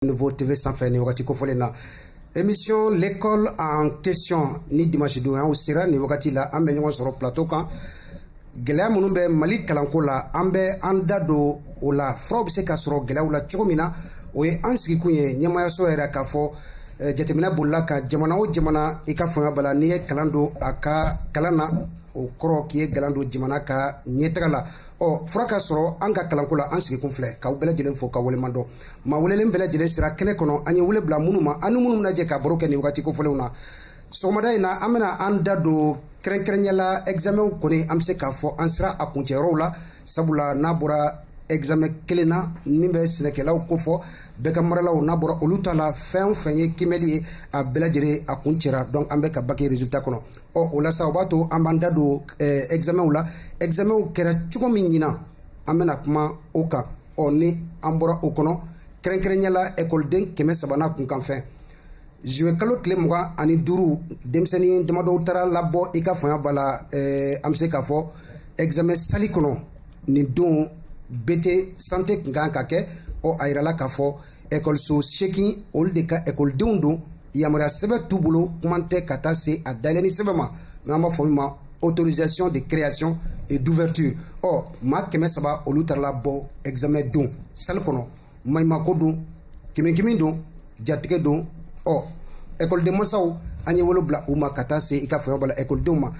Nouveau TV sans faire ni wakati kofole na émission l'école en question ni dimanche do o sira ni wakati la ambe ñoo soro plateau kan gɛlɛya minnu bɛ Mali kalanko la an bɛ an da don o la furaw bɛ se ka sɔrɔ gɛlɛyaw la cogo min na o ye an sigikun ye ɲɛmayaso yɛrɛ k'a fɔ jateminɛ bolila ka jamana o jamana i ka fanga bala n'i ye kalan don a ka kalan na o kɔrɔ k'i ye kalan don jamana ka ɲɛtaga la fura ka sɔrɔ an ka kalanko la an sigikun filɛ k'aw bɛɛ lajɛlen fo ka waleman dɔn maa welelen bɛɛ lajɛlen sira kɛnɛ kɔnɔ an ye wele bila minnu ma an ni minnu bɛna jɛ ka baro kɛ nin wagati kofɔlenw na sɔgɔmada in na an bɛna an da don kɛrɛnkɛrɛnyala examenw kɔni an bɛ se k'a fɔ an sera a kuncɛyɔrɔw la sabula n'a bɔra examen kelen na min bɛ sɛnɛkɛlaw kofɔ bɛɛ ka maralaw n'a bɔra olu ta la fɛn o fɛn ye kimɛli ye a bɛɛ lajɛlen a kun cɛra donc an bɛ ka bac résultat kɔnɔ o la sa o b'a to an b'an da don examenw la examenw kɛra cogo min ɲinan an bɛna kuma o kan ni an bɔra o kɔnɔ kɛrɛnkɛrɛnyala ekɔliden 300 kunkanfɛn juillet kalo tile 25 denmisɛnnin damadɔw taara labɔ i ka fanga bala an bɛ se k'a fɔ examen sali kɔnɔ nin don BT santé kun kan ka kɛ a yirala k'a fɔ ekɔliso 8 olu de ka ekɔlidenw don yamaruya sɛbɛn t'u bolo kuma tɛ ka taa se a dayɛlɛnni sɛbɛn ma n'an b'a fɔ min ma autorisation de création et d'ouverture maa 300 olu taara labɔ examen don sali kɔnɔ maɲumako don kimi don jatigɛ don ekɔliden masaw an ye wolo bila u ma ka taa se i ka fanga bala ekɔlidenw ma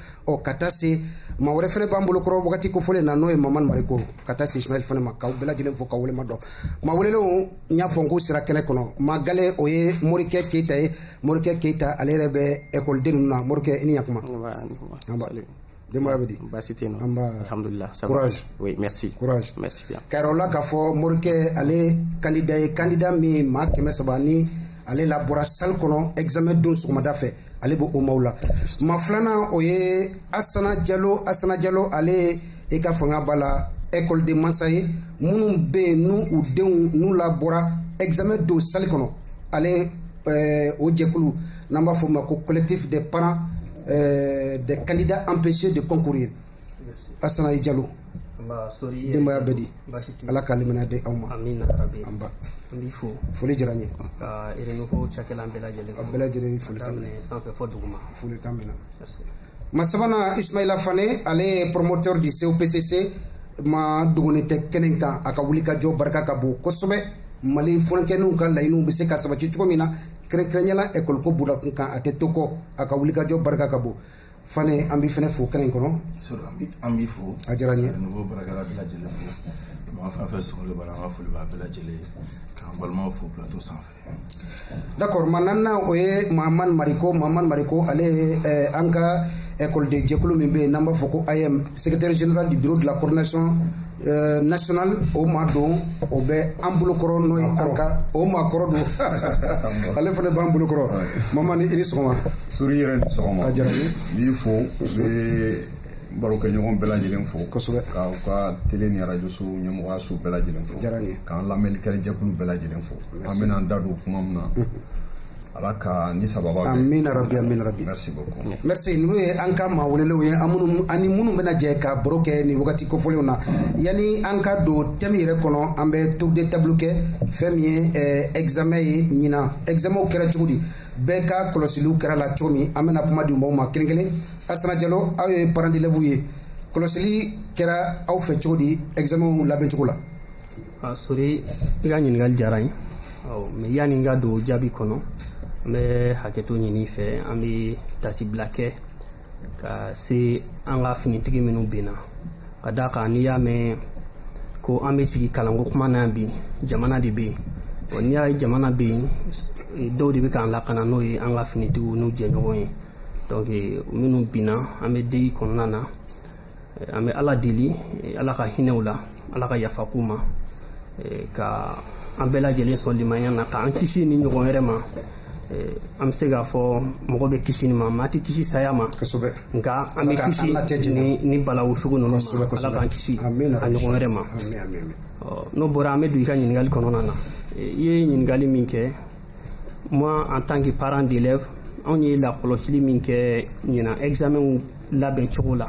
ka taa se maa wɛrɛ fɛnɛ b'an bolo kɔrɔ wagati kofɔlen na n'o ye Mamani Mariko ka taa se Ismaël fɛnɛ ma k'aw bɛɛ lajɛlen fo ka waleman dɔn maa welelenw n y'a fɔ n ko sira kɛnɛ kɔnɔ maa gale o ye Morikɛ Keyita ye Morikɛ Keyita ale yɛrɛ bɛ ekɔliden ninnu na Morikɛ i ni yakuma denbaya bɛ di baasi tɛ yen nɔ alhamdulillah courage oui merci courage merci bien k'a yira o la k'a fɔ Morikɛ ale candidat ye candidat min maa 300 ni ale la bɔra salle kɔnɔ examen don sɔgɔmada fɛ ale bɛ o maaw la maa filanan o ye Asana Diallo ale i ka fanga b'a la ekɔliden mansa ye minnu bɛ yen n'u denw n'u la bɔra examen don salle kɔnɔ ale o jɛkulu n'an b'a fɔ o ma ko collectif des parents des candidats empêchés de concourir Asana Diallo denbaya bɛ di ala ka limaniya di aw ma amina rabi an ba n b'i fo foli diyara n ye ka Renouveau cakɛlan bɛɛ lajɛlen a bɛɛ lajɛlen folikan minɛ sanfɛ fɔ duguma folikan minɛ ma sabanan Ismaila Fane ale ye promoteur du COPCC ma duguni tɛ kɛnɛ kan a ka wulikajɔ barika ka bon kosɛbɛ Mali fɔnkɛninw ka laɲiniw bɛ se ka sabati cogo min na kɛrɛnkɛrɛnyala ekɔliko budakun kan a tɛ to kɔ a ka wulikajɔ barika ka bon Fane an b'i fɛnɛ fo kɛnɛ in kɔnɔ an b'i fo a diyara n ye Renouveau barakɛla bɛɛ lajɛlen fo maa fɛn fɛn sɔgɔlen b'a la an ka foli b'a bɛɛ lajɛlen k'an balimaw fo plateau sanfɛ d'accord maa naaninan o ye Mamani Mariko ale ye an ka ekɔliden jɛkulu min bɛ yen n'an b'a fɔ ko AM secrétaire général du bureau de la coordination nationale o maa don o bɛ an bolokɔrɔ n'o ye an ka o maa kɔrɔ don ale fana b'an bolokɔrɔ Mamani i ni sɔgɔma Sori yɛrɛ ni sɔgɔma a diyara n ye n b'i fo n bɛ barokɛɲɔgɔn bɛɛ lajɛlen fo kosɛbɛ k'aw ka télé ni radio so ɲɛmɔgɔyaso bɛɛ lajɛlen fo diyara n ye k'an lamɛnnikɛla jɛkulu bɛɛ lajɛlen fo an bɛna an da don kuma min na ala ka ni sababa bɛ amina rabi merci beaucoup merci ninnu ye an ka maa welelenw ye ani minnu bɛna jɛ ka baro kɛ nin wagati kofɔlenw na yanni an ka don thème yɛrɛ kɔnɔ an bɛ tour de table kɛ fɛn min ye examen ye ɲinan examenw kɛra cogo di bɛɛ ka kɔlɔsiliw kɛra la cogo min an bɛna kuma di mɔgɔw ma kelen kelen Asana Diallo aw ye parents d'élèves ye kɔlɔsili kɛra aw fɛ cogo di examenw labɛn cogo la Sori i ka ɲininkali diyara n ye mais yanni n ka don jaabi kɔnɔ an bɛ hakɛto ɲini fɛ an bɛ tasibila kɛ ka se an ka finitigi minnu benna ka d'a kan n'i y'a mɛn ko an bɛ sigi kalanko kuma na yan bi jamana de bɛ yen n'i y'a ye jamana bɛ yen dɔw de bɛ k'an lakana n'o ye an ka finitigiw n'u jɛɲɔgɔn ye donc minnu binna an bɛ digi kɔnɔna na an bɛ ala deli ala ka hinɛw la ala ka yafa k'u ma ka an bɛɛ lajɛlen sɔn limaniya na k'an kisi ni ɲɔgɔn wɛrɛ ma an bɛ se k'a fɔ mɔgɔ bɛ kisi nin ma maa tɛ kisi saya ma nka an bɛ kisi ni balawu sugu ninnu ma ala k'an kisi a ɲɔgɔn wɛrɛ ma n'o bɔra an bɛ don i ka ɲininkali kɔnɔna na i ye ɲininkali min kɛ moi en tant que parent d'élève anw ye lakɔlɔsili min kɛ ɲinan examenw labɛn cogo la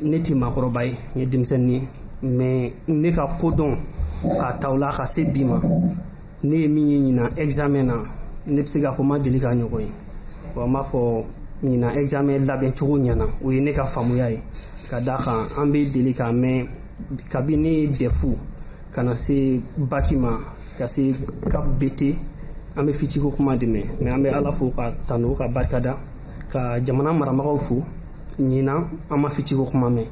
ne tɛ maakɔrɔba ye n ye denmisɛnnin ye mais ne ka kodɔn k'a ta o la ka se bi ma ne ye min ye ɲina examen na ne bɛ se k'a fɔ ma deli ka ɲɔgɔn ye wa n b'a fɔ ɲina examen labɛn cogo ɲɛna o ye ne ka faamuya ye ka da kan an bɛ deli k'a mɛn kabini defu ka na se baki ma ka se cap BT an bɛ fitiko kuma de mɛn mais an bɛ ala fo ka tanu ka barikada ka jamana marabagaw fo ɲina an ma fitiko kuma mɛn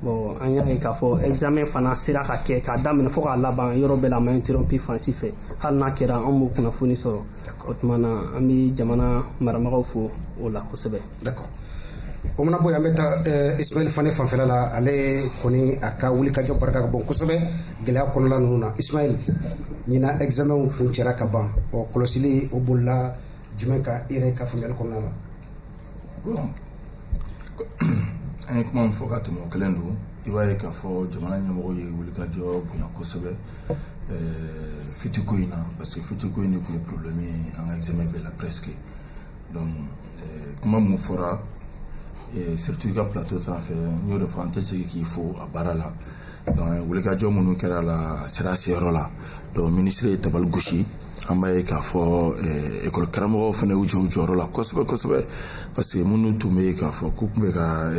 bon an y'a ye k'a fɔ examen fana sera ka kɛ k'a daminɛ fo k'a laban yɔrɔ bɛɛ la ma interrompu fansi fɛ hali n'a kɛra an b'o kunnafoni sɔrɔ o tuma na an bɛ jamana marabagaw fo o la kosɛbɛ. D'accord. O mana bɔ yen an bɛ taa Ismail Fane fanfɛla la ale kɔni a ka wulikajɔ barika ka bon kosɛbɛ gɛlɛya kɔnɔna ninnu na. Ismail ɲina examen kun cɛra ka ban ɔ kɔlɔsili o bolila jumɛn ka e yɛrɛ ka faamuyali kɔnɔna la. Bon an ye kuma min fɔ ka tɛmɛ o kelen don i b'a ye k'a fɔ jamana ɲɛmɔgɔ ye wulikajɔ bonya kosɛbɛ fitiko in na parce que fitiko in de tun ye problème ye an ka examen bɛɛ la presque donc kuma mun fɔra surtout i ka plateau sanfɛ n y'o de fɔ an tɛ segin k'i fo a baara la donc wulikajɔ minnu kɛra la a sera a seyɔrɔ la donc ministre ye tabali gosi an b'a ye k'a fɔ école karamɔgɔw fana y'u jɔ u jɔyɔrɔ la kosɛbɛ kosɛbɛ parce que minnu tun bɛ k'a fɔ k'u tun bɛ ka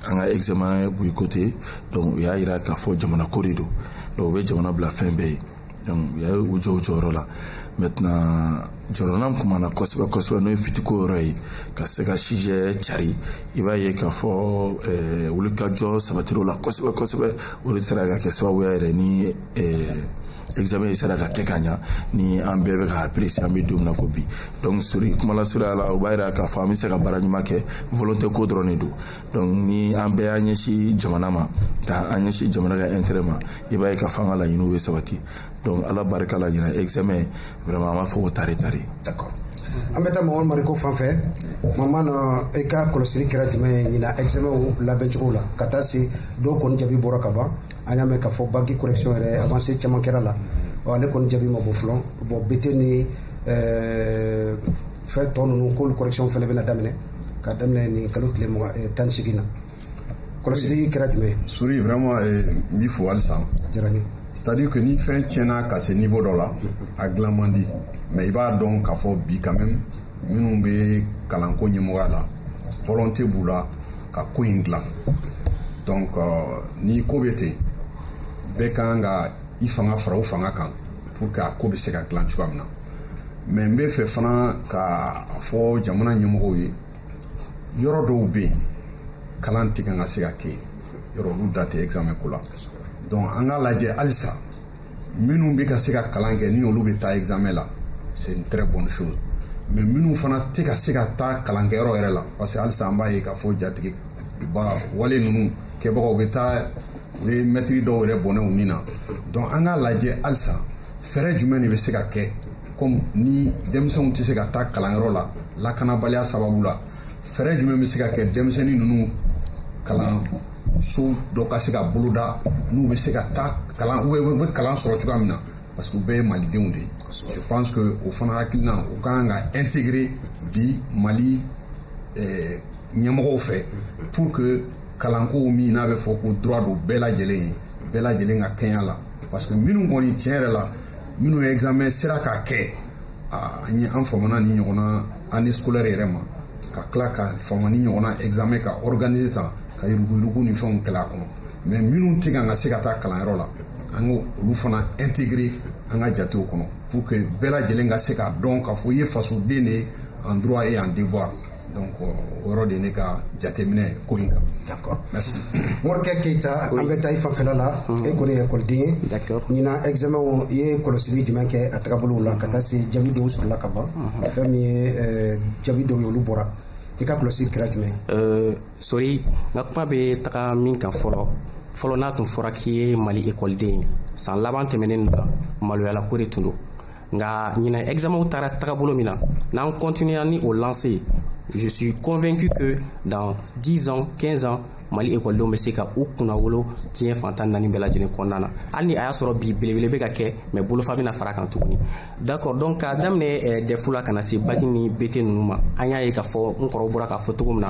an ka examen boycotté donc u y'a jira k'a fɔ jamana ko de don donc u bɛ jamana bila fɛn bɛɛ ye donc u y'u jɔ u jɔyɔrɔ la maintenant jɔyɔrɔna min kumana kosɛbɛ kosɛbɛ n'o ye fitiko yɔrɔ ye ka se ka sujet cari i b'a ye k'a fɔ wulikajɔ sabatira o la kosɛbɛ kosɛbɛ o de sera ka kɛ sababuya yɛrɛ ni examen sera ka kɛ ka ɲa ni an bɛɛ bɛ ka apprécier an bɛ don min na ko bi donc sori kumala surunya la o b'a jira k'a fɔ an bɛ se ka baara ɲuman kɛ volonté ko dɔrɔn de don donc ni an bɛɛ y'an ɲɛsin jamana ma ka an ɲɛsin jamana ka intérêt ma i b'a ye k'a fɔ an ka laɲiniw bɛ sabati donc ala barika la ɲina examen vraiment an b'a fɔ ko tare tare. D'accord. An bɛ taa Mamadu Mariko fan fɛ Mamadu i ka kɔlɔsili kɛra jumɛn ye ɲina examen labɛn cogo la ka taa se dɔw kɔni jaabi bɔra ka ban an y'a mɛn k'a fɔ bac correction yɛrɛ avancé caman kɛra la ale kɔni jaabi ma bɔ fɔlɔ bon BT ni fɛn tɔ ninnu k'olu correction fɛnɛ bɛna daminɛ ka daminɛ nin kalo tile 18 na kɔlɔsili kɛra jumɛn ye. Sori vraiment n b'i fo halisa. Diyara n ye. C'est-à-dire que ni fɛn tiɲɛna ka se niveau dɔ la a dilan man di mais i b'a dɔn k'a fɔ bi quand même minnu bɛ kalanko ɲɛmɔgɔya la volonté b'u la ka ko in dilan donc ni ko bɛ ten bɛɛ ka kan ka i fanga fara u fanga kan pour que a ko bɛ se ka dilan cogoya min na mais n bɛ fɛ fana ka fɔ jamana ɲɛmɔgɔw ye yɔrɔ dɔw bɛ yen kalan tɛ kan ka se ka kɛ yɔrɔ olu da tɛ examen ko la donc an ka lajɛ halisa minnu bɛ ka se ka kalan kɛ ni olu bɛ taa examen la c'est une très bonne chose mais minnu fana tɛ ka se ka taa kalankɛyɔrɔ yɛrɛ la parce que halisa an b'a ye k'a fɔ jatigi ba wale ninnu kɛbagaw bɛ taa u ye mɛtiri dɔw yɛrɛ bɔnɛ u nin na donc an k'a lajɛ halisa fɛɛrɛ jumɛn de bɛ se ka kɛ comme ni denmisɛnw tɛ se ka taa kalanyɔrɔ la lakanabaliya sababu la fɛɛrɛ jumɛn bɛ se ka kɛ denmisɛnnin ninnu kalanso dɔ ka se ka boloda n'u bɛ se ka taa kalan u bɛ kalan sɔrɔ cogoya min na parce que u bɛɛ ye malidenw de ye je pense que o fana hakilina o ka kan ka intégrer bi Mali ɲɛmɔgɔw fɛ pour que kalanko min n'a bɛ fɔ ko droit don bɛɛ lajɛlen ye bɛɛ lajɛlen ka kɛɲɛ la parce que minnu kɔni tiɲɛ yɛrɛ la minnu ye examen sera k'a kɛ an ye an famana ni ɲɔgɔnna année scolaire yɛrɛ ma ka tila ka fama ni ɲɔgɔnna examen ka organiser tan ka yuruguyurugu ni fɛnw kɛlɛ a kɔnɔ mais minnu tɛ kan ka se ka taa kalanyɔrɔ la an ka olu fana intégrer an ka jatew kɔnɔ pour que bɛɛ lajɛlen ka se k'a dɔn k'a fɔ i ye fasoden de ye en droit et en devoir donc o yɔrɔ de ne ka jateminɛ ko in kan. D'accord. Merci. Morikɛ Keyita an bɛ taa i fanfɛla la e kɔni ye école den ye ɲina examen i ye kɔlɔsili jumɛn kɛ a tagabolow la ka taa se jaabi dɔw sɔrɔla ka ban fɛn min ye jaabi dɔw ye olu bɔra i ka kɔlɔsili kɛra jumɛn. Sori n ka kuma bɛ taga min kan fɔlɔ n'a tun fɔra k'i ye Mali ekɔliden ye san laban tɛmɛnen na maloyala ko de tun don nka ɲina examen taara tagabolo min na n'an continuera ni o lancé ye je suis convaincu que dans 10 ans 15 ans Mali ekɔlidenw bɛ se ka u kunna wolo diɲɛ fantan naani bɛɛ lajɛlen kɔnɔna na hali ni a y'a sɔrɔ bi belebele bɛ ka kɛ mais bolofa bɛna fara kan tuguni d'accord donc k'a daminɛ defu la ka na se bac ni BT ninnu ma an y'a ye k'a fɔ n kɔrɔw bɔra k'a fɔ cogo min na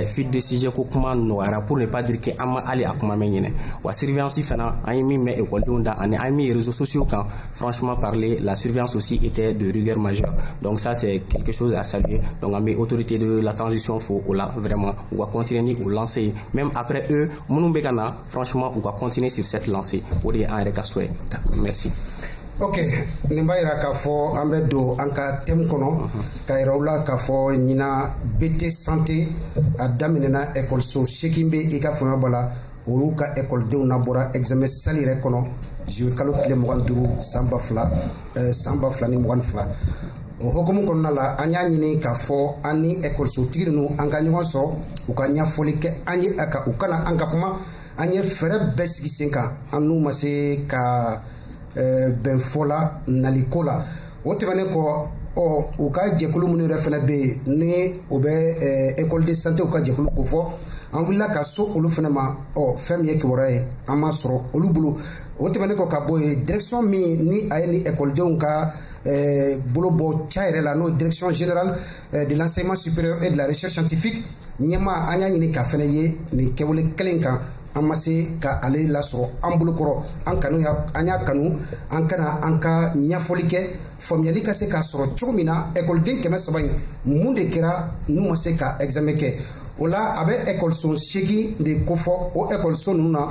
fuite de sujet ko kuma nɔgɔyara pour ne pas dire que an ma hali a kuma mɛn ɲinɛ wa surveillance fana an ye min mɛn ekɔlidenw da ani an ye min réseaux sociaux kan franchement parler la surveillance aussi était de rigueur majeure donc ça c'est quelque chose à saluer donc an bɛ autorité de la transition fo o la vraiment u ka continuer ni o lancé même après eux minnu bɛ ka na franchement u ka continuer sur cette lancée o de ye an yɛrɛ ka souhait merci. Ok, nin b'a yira k'a fɔ an bɛ don an ka thème kɔnɔ k'a yira u la k'a fɔ ɲina BT santé a daminɛna ekɔliso 8 bɛ i ka faamuya b'a la olu ka ekɔlidenw na bɔra examen salle yɛrɛ kɔnɔ juillet kalo tile 25 san 2022 o hokumu kɔnɔna la an y'a ɲini k'a fɔ an ni ekɔlisotigi ninnu an ka ɲɔgɔn sɔrɔ u ka ɲɛfɔli kɛ an ye a kan u kana an ka kuma an ye fɛɛrɛ bɛɛ sigi sen kan an n'u ma se ka bɛn fɔ la naliko la o tɛmɛnen kɔ u ka jɛkulu minnu yɛrɛ fana bɛ yen ni o bɛ école de santé u ka jɛkulu ko fɔ an wulila ka so olu fana ma fɛn min ye kibaruya ye an ma sɔrɔ olu bolo o tɛmɛnen kɔ ka bɔ yen direction min ni a ye ni ekɔlidenw ka bolo bɔ ca yɛrɛ la n'o ye direction générale de l'enseignement supérieur et de la recherche scientifique ɲɛma an y'a ɲini ka fana ye nin kɛwale kelen kan an ma se ka ale lasɔrɔ an bolokɔrɔ an y'a kanu an kana an ka ɲɛfɔli kɛ faamuyali ka se k'a sɔrɔ cogo min na ekɔliden 300 in mun de kɛra n'u ma se ka examen kɛ o la a bɛ ekɔliso 8 de kofɔ o ekɔliso ninnu na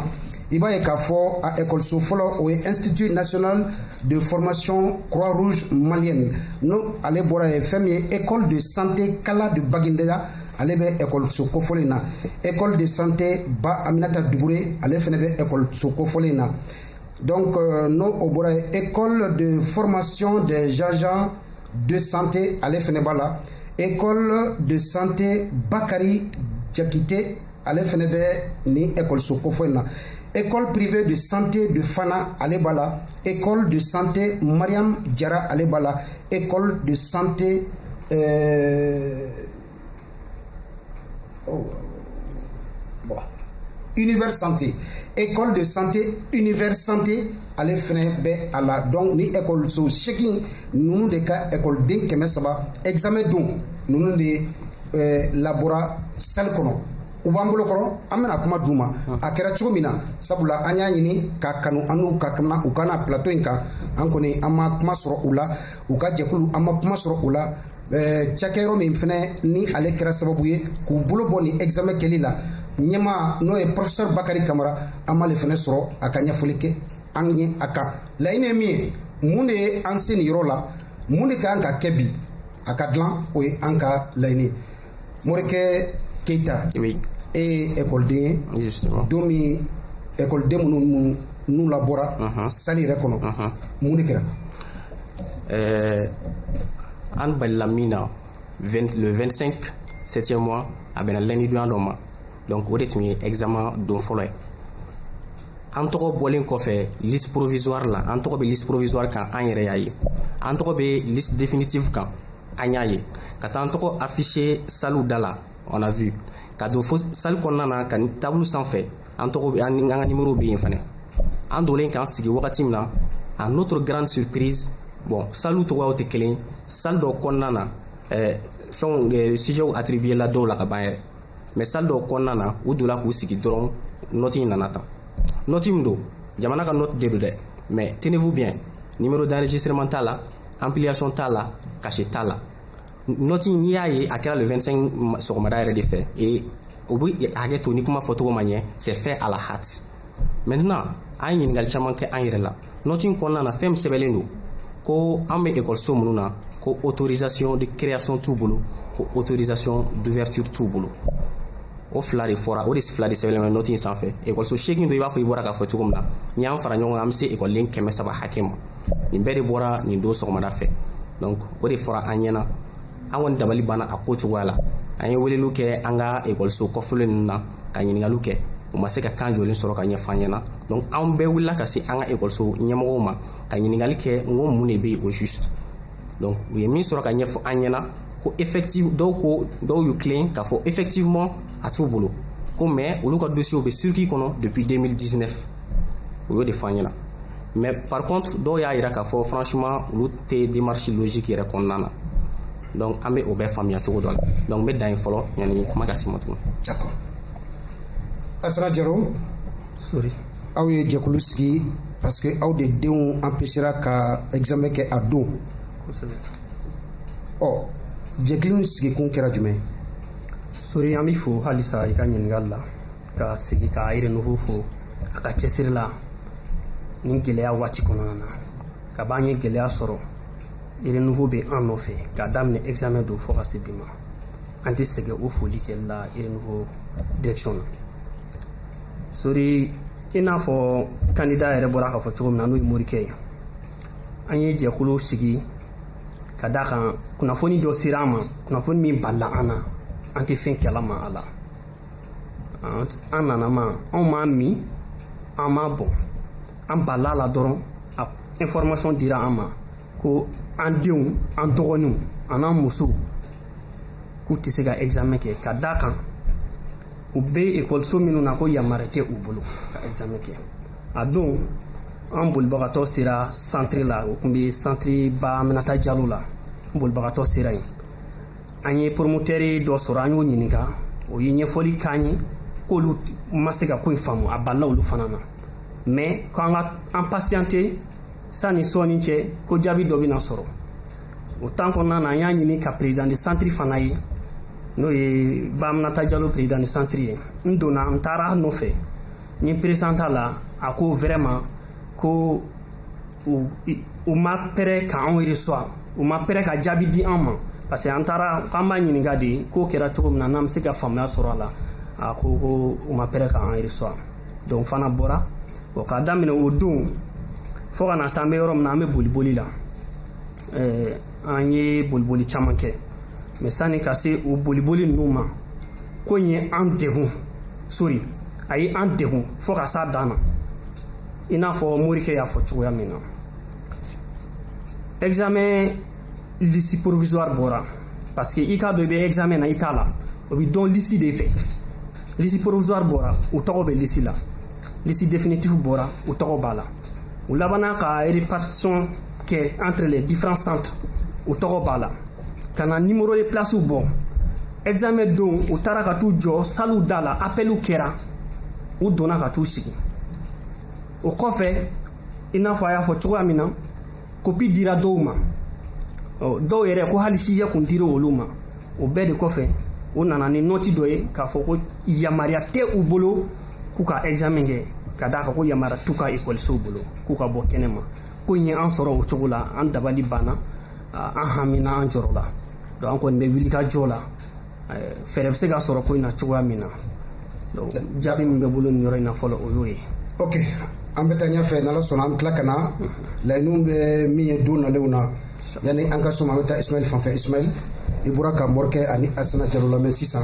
i b'a ye k'a fɔ a ekɔliso fɔlɔ o ye institut national de formation croix rouge malienne n'o ale bɔra ye fɛn min ye école de santé kala de bagindela ale bɛ ekɔliso kofɔlen na école de santé ba aminata dugure ale fana bɛ ekɔliso kofɔlen na donc n'o o bɔra ye école de formation des agents de santé ale fana b'a la école de santé bakari jakite ale fana bɛ ni ekɔliso kofɔlen na école privée de santé de Fana ale b'a la école de santé Mariam Jara ale b'a la école de santé Univers Santé école de santé Univers Santé ale fɛnɛ bɛ a la donc ni ekɔliso 8 ninnu de ka ekɔliden 300 examen don ninnu de labɔra salle kɔnɔ u b'an bolo kɔrɔ an bɛna kuma d'u ma a kɛra cogo min na sabula an y'a ɲini ka kanu an n'u ka kamana u kana plateau in kan an kɔni an ma kuma sɔrɔ u la u ka jɛkulu an ma kuma sɔrɔ u la cakɛyɔrɔ min fɛnɛ ni ale kɛra sababu ye k'u bolo bɔ ni examen kɛli la ɲɛma n'o ye professeur Bakari Kamara an m'ale fɛnɛ sɔrɔ a ka ɲɛfɔli kɛ an ye a kan laɲini ye min ye mun de ye an se nin yɔrɔ la mun de kan ka kɛ bi a ka dilan o ye an ka laɲini Morikɛ Keita e ye ekɔliden ye don min ekɔliden minnu n'u labɔra salle yɛrɛ kɔnɔ mun de kɛra an balila min na le 25 7e mois a bɛnna lundi donya dɔ ma donc o de tun ye examen don fɔlɔ ye an tɔgɔ bɔlen kɔfɛ liste provisoire la an tɔgɔ bɛ liste provisoire kan an yɛrɛ y'a ye an tɔgɔ bɛ liste définitive kan an y'a ye ka taa an tɔgɔ affiché salle da la on a vu ka don fo salle kɔnɔna na ka table sanfɛ an tɔgɔ an ka numéro bɛ yen fɛnɛ an donnen k'an sigi wagati min na à notre grande surprise bon salle tɔgɔw tɛ kelen salle dɔ kɔnɔna na fɛnw sujet attribué la dɔw la ka ban yɛrɛ mais salle dɔ kɔnɔna na u donna k'u sigi dɔrɔn note in nana tan note min don jamana ka note de don dɛ mais tenez-vous bien numéro d'enregistrement t'a la ampliation t'a la cachet t'a la note in n'i y'a ye a kɛra le 25 sɔgɔmada yɛrɛ de fɛ et o bɛ hakɛ to ni kuma fɔcogo ma ɲɛ c'est fait à la hâte maintenant an ye ɲininkali caman kɛ an yɛrɛ la note in kɔnɔna na fɛn min sɛbɛnlen don ko an bɛ ekɔliso minnu na ko autorisation de création t'u bolo ko autorisation d'ouverture t'u bolo o fila de fɔra o de fila de sɛbɛnlen bɛ note in sanfɛ ekɔliso 8 do i b'a fɔ i bɔra k'a fɔ cogo min na n'i y'an fara ɲɔgɔn kan an bɛ se ekɔliden 300 hakɛ ma nin bɛɛ de bɔra nin don sɔgɔmada fɛ donc o de fɔra an ɲɛna an kɔni dabali banna a ko cogoya la an ye weleliw kɛ an ka ekɔliso kɔfɛlen ninnu na ka ɲininkaliw kɛ u ma se ka kan jɔlen sɔrɔ ka ɲɛfɔ an ɲɛna donc an bɛɛ wulila ka se an ka ekɔliso ɲɛmɔgɔw ma ka ɲininkali kɛ n ko mun de bɛ yen au juste donc u ye min sɔrɔ ka ɲɛfɔ an ɲɛna ko effective dɔw y'u tilen k'a fɔ effectivement a t'u bolo ko mais olu ka dossier bɛ circuit kɔnɔ depuis 2019 u y'o de fɔ an ɲɛna mais par contre dɔw y'a jira k'a fɔ franchement olu tɛ démarche logique yɛrɛ kɔnɔna na donc an bɛ o bɛɛ faamuya cogo dɔ la donc n bɛ dan ye fɔlɔ yani kuma ka se ma tuguni. d'accord Asana Jaro Sorry. aw ye jɛkulu sigi parce que aw de denw empêchera ka examen kɛ a don. Kosɛbɛ. Jɛkulu sigi kun kɛra jumɛn? Sorry, an b'i fo halisa i ka ɲininkali la ka segi ka renouveau fo a ka cɛsiri la nin gɛlɛya waati kɔnɔna na ka b'an ye gɛlɛya sɔrɔ renouveau bɛ an nɔfɛ k'a daminɛ examen don fo ka se bi ma an tɛ sɛgɛn o foli kɛli la renouveau direction na. Sorry, i n'a fɔ candidat yɛrɛ bɔra k'a fɔ cogo min na n'o ye Morikɛ ye an ye jɛkulu sigi ka da kan kunnafoni dɔ sera an ma kunnafoni min balila an na an tɛ fɛn kalama a la an nana ma anw m'a min an m'a bɔn an balila la dɔrɔn a information dira an ma ko an denw an dɔgɔninw an'an musow k'u tɛ se ka examen kɛ ka da kan u bɛ ekɔliso minnu na ko yamaruya tɛ u bolo ka examen kɛ a don an bolibagatɔ sera centre la o tun bɛ centre ba Aminata Jalo la an bolibagatɔ sera yen an ye promoteur dɔ sɔrɔ an y'o ɲininka o ye ɲɛfɔli k'an ye k'olu ma se ka ko in faamu a balila olu fana na mais k'an ka an patienter sanni sɔɔni cɛ ko jaabi dɔ bɛna sɔrɔ o temps kɔnɔna na an y'a ɲini ka président de centre fana ye n'o ye ba Aminata Jalo président de centre ye n donna n taara nɔfɛ n ye présenta la a ko vraiment ko u ma pɛrɛ k'anw reçoit u ma pɛrɛ ka jaabi di an ma parce que an taara k'an b'a ɲininka de k'o kɛra cogo min na n'an bɛ se ka faamuya sɔrɔ a la a ko u ma pɛrɛ k'an reçoit donc fana bɔra k'a daminɛ o don fo ka na se an bɛ yɔrɔ min na an bɛ boliboli la an ye boliboli caman kɛ mais sanni ka se o boliboli ninnu ma ko in ye an degun sori a ye an degun fo ka s'a dan na i n'a fɔ Morikɛ y'a fɔ cogoya min na examen liste provisoire bɔra parce que i k'a dɔn i bɛ examen na i t'a la o bɛ dɔn liste de fɛ liste provisoire bɔra u tɔgɔ bɛ liste la liste définitive bɔra u tɔgɔ b'a la u labanna ka répartition kɛ entre les différents centres u tɔgɔ b'a la ka na numéro de place bɔ examen don u taara ka t'u jɔ salle da la appeliw kɛra u donna ka t'u sigi o kɔfɛ i n'a fɔ a y'a fɔ cogoya min na copie dira dɔw ma dɔw yɛrɛ ko hali siya kun dira olu ma o bɛɛ de kɔfɛ u nana ni nɔti dɔ ye k'a fɔ ko yamaruya tɛ u bolo k'u ka examen kɛ ka d'a kan ko yamaruya t'u ka ekɔlisow bolo k'u ka bɔ kɛnɛma ko in ye an sɔrɔ o cogo la an dabali banna an hamina an jɔrɔ la donc an kɔni bɛ wuli ka jɔ la fɛɛrɛ bɛ se ka sɔrɔ ko in na cogoya min na donc jaabi min bɛ bolo nin yɔrɔ in na fɔlɔ o y'o ye. ok an bɛ taa ɲɛfɛ n'ala sɔnna an bɛ tila ka na laɲiniw bɛ min ye don nalenw na yanni an ka sɔn an bɛ taa Ismaël fanfɛ. Ismaël i bɔra ka Morikɛ ani Asana Jalo lamɛn sisan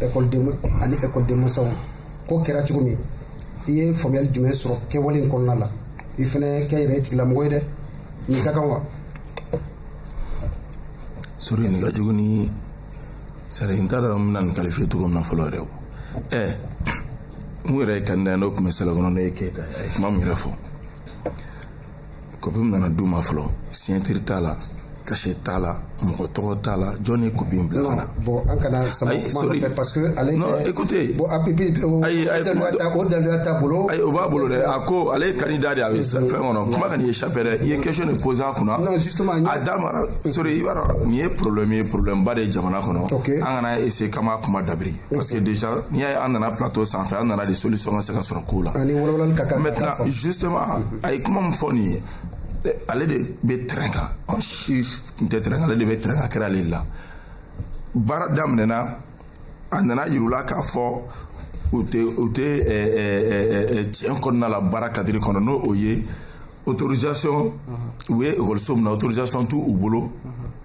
ekɔliden ani ekɔliden mansaw ko kɛra cogo min i ye faamuyali jumɛn sɔrɔ kɛwale in kɔnɔna la i fana kɛ yɛrɛ ye tigilamɔgɔ ye dɛ nin ka kan wa. Sori nin ka jugu ni sari n t'a dɔn n bɛna nin qualifier cogo min na fɔlɔ yɛrɛ o n yɛrɛ ye candidat n'o tun bɛ sɛbɛn kɔnɔ n'o ye Keyita a ye kuma min yɛrɛ fɔ kopi min nana d'u ma fɔlɔ signature t'a la cachet t'a la mɔgɔ tɔgɔ t'a la jɔn ye kopi in bila ka na. bon an kana sama kuma nɔfɛ parce que ale non écoutez bon o daluya t'a bolo ayi o b'a bolo dɛ a ko ale ye candidat de a bɛ fɛn kɔnɔ kuma ka nin échappé dɛ i ye question de poser a kunna non justement a da mara sori i b'a dɔn nin ye problème ba de ye jamana kɔnɔ an kana essayer k'an b'a kuma dabiri parce que déjà n'i y'a ye an nana plateau sanfɛ an nana de solution ka se ka sɔrɔ ko la maintenant justement a ye kuma min fɔ nin ye ale de bɛ terrain kan anw si tun tɛ terrain kan ale de bɛ terrain kan kɛra ale la baara daminɛna a nana yirula k'a fɔ u tɛ tiɲɛ kɔnɔna la baara cadre kɔnɔ n'o o ye autorisation u ye ekɔliso min na autorisation t'u bolo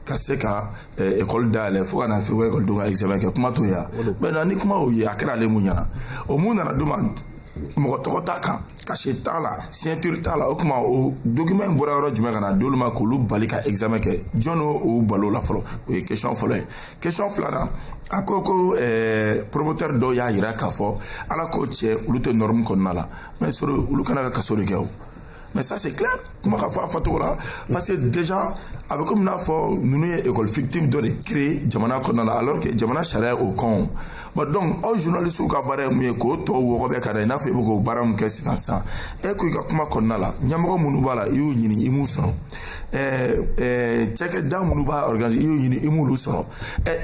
ka se ka ekɔli dayɛlɛ fo ka na se ko ekɔlidenw ka examen kɛ kuma t'o ye maintenant ni kuma y'o ye a kɛra ale mun ɲɛna o mun nana d'u ma mɔgɔ tɔgɔ t'a kan cachet t'a la signature t'a la o tuma o document in bɔra yɔrɔ jumɛn ka na d'olu ma k'olu bali ka examen kɛ jɔn o balo la fɔlɔ o ye question fɔlɔ ye question filanan a ko promoteur dɔw y'a yira k'a fɔ ala k'o cɛ olu tɛ norme kɔnɔna la mais sori olu kana ka kaso de kɛ o mais ça c'est clair kuma ka fɔ a fɔcogo la parce que déjà a bɛ komi n'a fɔ ninnu ye école fictive dɔ de créer jamana kɔnɔna la alors que jamana sariya o kɔn bon donc aw journalistes ka baara ye mun ye k'o tɔ wɔgɔbɛ ka da i n'a fɔ i bɛ k'o baara min kɛ sisan e ko i ka kuma kɔnɔna la ɲɛmɔgɔ minnu b'a la i y'u ɲini i m'u sɔrɔ cakɛda minnu b'a organiser i y'u ɲini i m'olu sɔrɔ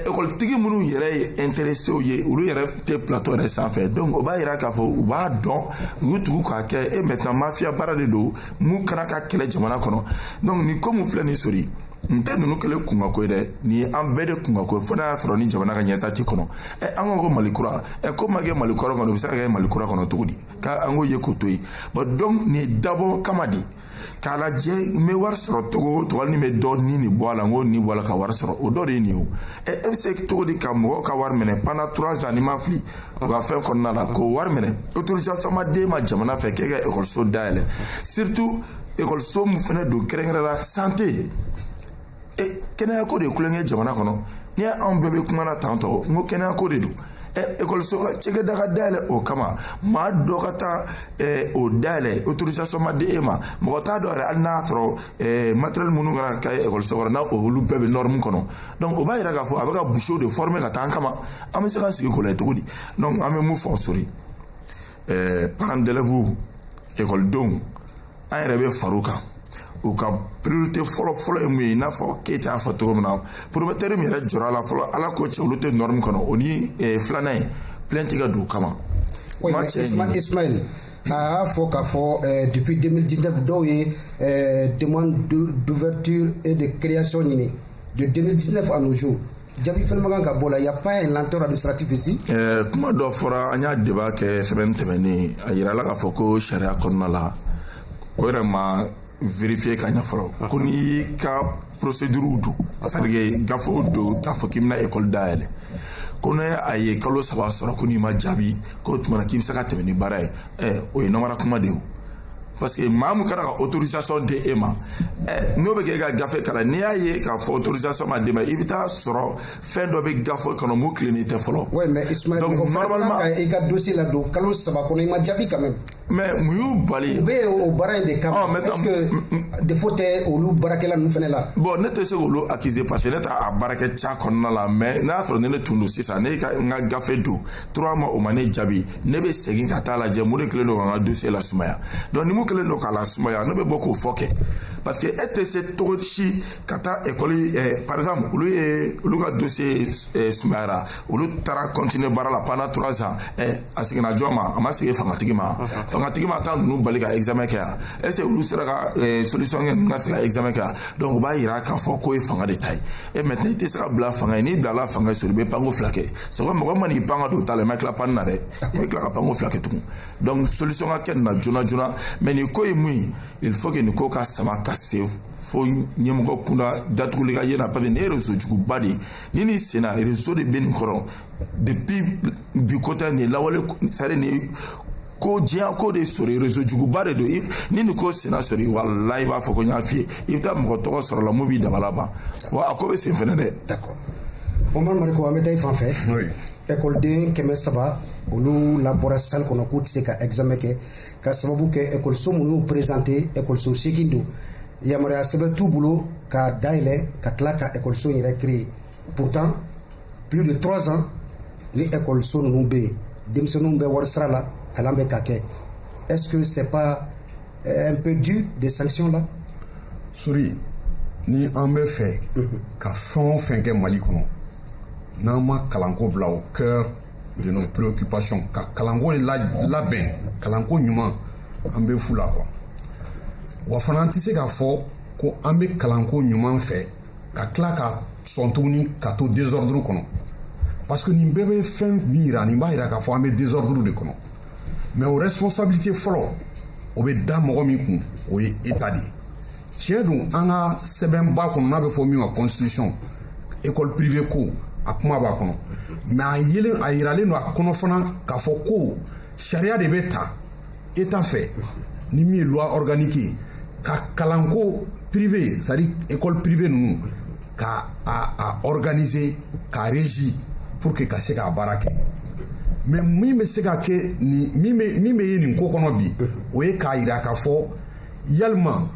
écoletigi minnu yɛrɛ ye intéressé ye olu yɛrɛ tɛ plateau yɛrɛ sanfɛ donc o b'a yira k'a fɔ u b'a dɔn u y'u tugu k'a kɛ maintenant mafia baara de don mun kana ka kɛlɛ jamana kɔnɔ donc ni ko mun filɛ nin sori n tɛ ninnu kɛlɛ kungako ye dɛ nin ye an bɛɛ de kungako ye fo n'a y'a sɔrɔ ni jamana ka ɲɛta ti kɔnɔ an ko mali kura ko ma kɛ mali kɔrɔ kɔnɔ o bɛ se ka kɛ mali kura kɔnɔ cogo di k'an k'o ye k'o to yen bon donc nin ye dabɔ kama de k'a lajɛ n bɛ wari sɔrɔ togo o togo hali ni n bɛ dɔ ni bɔ a la n k'o ni bɔ a la ka wari sɔrɔ o dɔ de ye nin ye o e bɛ se cogo di ka mɔgɔw ka wari minɛ pendant 3 ans ni ma fili u ka fɛn kɔnɔna la k'o wari minɛ autorisation ma d'e ma jamana fɛ k'e ka école dayɛlɛ surtout école min fana don kɛrɛnkɛrɛnna santé kɛnɛyako de ye kulonkɛ jamana kɔnɔ n'i y'anw bɛɛ bɛ kuma na tantɔ n ko kɛnɛyako de don école ka cɛkɛda ka dayɛlɛ o kama maa dɔ ka taa o dayɛlɛ autorisation ma di e ma mɔgɔ t'a dɔ yɛrɛ hali n'a sɔrɔ matériel minnu kana ka école kɔnɔ n'a olu bɛɛ bɛ norme kɔnɔ donc o b'a yira k'a fɔ a bɛ ka boucher de former ka taa an kama an bɛ se k'an sigi k'o lajɛ cogo di donc an bɛ mun fɔ sori parents d'élèves écoledenw an yɛrɛ bɛ far'u kan u ka priorité fɔlɔ ye mun ye i n'a fɔ Keyita y'a fɔ cogo min na promoteur min yɛrɛ jɔra a la fɔlɔ ala ko cɛ olu tɛ norme kɔnɔ o ni filanan ye plainte ka don o kama. Oui, Ismaël a y'a fɔ k'a fɔ depuis 2019 dɔw ye demande d'ouverture et de création ɲini de 2019 à nos jours jaabi fɛnɛ ma kan ka bɔ la y a pas un lenteur administratif ici. kuma dɔ fɔra an y'a débat kɛ semaine tɛmɛnen a yirala k'a fɔ ko sariya kɔnɔna la o yɛrɛ ma vérifier ka ɲɛ fɔlɔ ko n'i ka procédure don c'est-à-dire gafew don k'a fɔ k'i bɛna école dayɛlɛ ko ne a ye kalo 3 sɔrɔ ko n'i ma jaabi ko tumana k'i bɛ se ka tɛmɛ ni baara ye o ye namara kuma de ye parce que maa mun kana ka autorisation di e ma n'o bɛ kɛ e ka gafe kalan n'i y'a ye k'a fɔ autorisation ma d'i ma i bɛ taa sɔrɔ fɛn dɔ bɛ gafe kɔnɔ mun tilennen tɛ fɔlɔ. oui mais Ismaël donc normalement i ka dossier la don kalo 3 kɔnɔ i ma jaabi quand même. mais mun y'u bali. u bɛ o baara in de kama est-ce que défaut tɛ olu baarakɛla ninnu fana la. bon ne tɛ se k'olu accuser parce que ne t'a baarakɛ ca kɔnɔna la mais n'a sɔrɔ ne ne tun don sisan ne ka n ka gafe don 3 mois o ma ne jaabi ne bɛ segin ka taa lajɛ mun de kɛlen don ka n ka dossier lasumaya donc ni mun kɛlen don k'a lasumaya ne bɛ bɔ k'o fɔ kɛ parce que e tɛ se cogo si ka taa école par exemple olu ka dossier sumayara olu taara continuer baara la pendant 3 ans a seginna jɔn ma a ma segin fangatigi ma fangatigi ma taa ninnu bali ka examen kɛ yan est ce que olu sera ka solution kɛ ninnu ka se ka examen kɛ yan donc o b'a yira k'a fɔ k'o ye fanga de ta ye maintenant i tɛ se ka bila fanga ye n'i bilala fanga ye sɔrɔ i bɛ panko 2 kɛ c'est vrai mɔgɔ man'i pan ka don ta la i ma tila panni na dɛ i bɛ tila ka panko 2 kɛ tugun donc solution ka kɛ nin na joona joona mais nin ko ye mun ye il faut que nin ko ka sama ka se fo ɲɛmɔgɔ kunda datuguli ka ye na parce que nin ye réseau juguba de ye ni nin senna réseau de bɛ nin kɔrɔ depuis bi côté nin lawale c'est à dire nin ko diɲɛ ko de sɔrɔ réseau juguba de don ni nin ko senna sɔrɔ walayi i b'a fɔ ko n y'a f'i ye i bɛ taa mɔgɔ tɔgɔ sɔrɔ la mun b'i dabala ban wa a ko bɛ sen fɛnɛ dɛ. d'accord Omar Mariko an bɛ taa i fan fɛ. oui. écoleden 300 olu labɔra salle kɔnɔ k'u tɛ se ka examen kɛ ka sababu kɛ école minnu y'u présenté école 8 don yamaruya sɛbɛn t'u bolo k'a dayɛlɛ ka tila ka école yɛrɛ créer pourtant plus de 3 ans ni école ninnu bɛ yen denmisɛnninw bɛ wari sara la kalan bɛ ka kɛ est-ce que c'est pas un peu dur des sanctions là. sori ni an bɛ fɛ ka fɛn o fɛn kɛ Mali kɔnɔ n'an ma kalanko bila au cœur de nos préoccupations ka kalanko labɛn kalanko ɲuman an bɛ fu la quoi wa fana an tɛ se k'a fɔ ko an bɛ kalanko ɲuman fɛ ka tila ka sɔn tuguni ka to désordre kɔnɔ parce que nin bɛɛ bɛ fɛn min yira nin b'a yira k'a fɔ an bɛ désordre de kɔnɔ mais o responsabilité fɔlɔ o bɛ da mɔgɔ min kun o ye état de ye tiɲɛ don an ka sɛbɛnba kɔnɔ n'a bɛ fɔ min ma constitution école privée ko a kuma b'a kɔnɔ mais a yiralen don a kɔnɔ fana k'a fɔ ko sariya de bɛ ta état fɛ ni min ye loi organique ka kalanko privé c'est à dire école privée ninnu ka a organiser ka régi pour que ka se k'a baara kɛ mais min bɛ se ka kɛ min bɛ ye nin ko kɔnɔ bi o ye k'a yira k'a fɔ yalima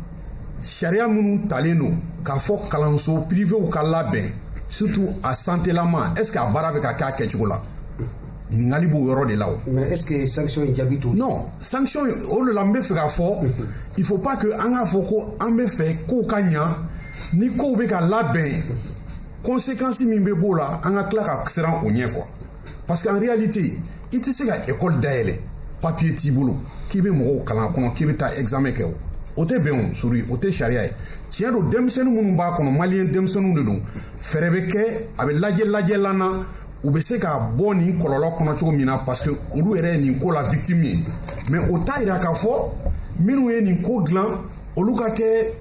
sariya minnu talen don k'a fɔ kalanso privéw ka labɛn surtout a santé lama est ce que a baara bɛ ka kɛ a kɛcogo la ɲininkali b'o yɔrɔ de la o. mais est ce que sanction in jaabi t'o. non sanction o de la n bɛ fɛ k'a fɔ il faut pas que an k'a fɔ ko an bɛ fɛ kow ka ɲa ni kow bɛ ka labɛn conséquence min bɛ b'o la an ka tila ka siran o ɲɛ quoi parce que en réalité i tɛ se ka école dayɛlɛ papier t'i bolo k'i bɛ mɔgɔw kalan kɔnɔ k'i bɛ taa examen kɛ o tɛ bɛn o sori o tɛ sariya ye tiɲɛ don denmisɛnnin minnu b'a kɔnɔ maliyɛn denmisɛnninw de don fɛɛrɛ bɛ kɛ a bɛ lajɛlan na u bɛ se ka bɔ nin kɔlɔlɔ kɔnɔ cogo min na parce que olu yɛrɛ ye nin ko la victime ye mais o t'a yira k'a fɔ minnu ye nin ko dilan olu ka kɛ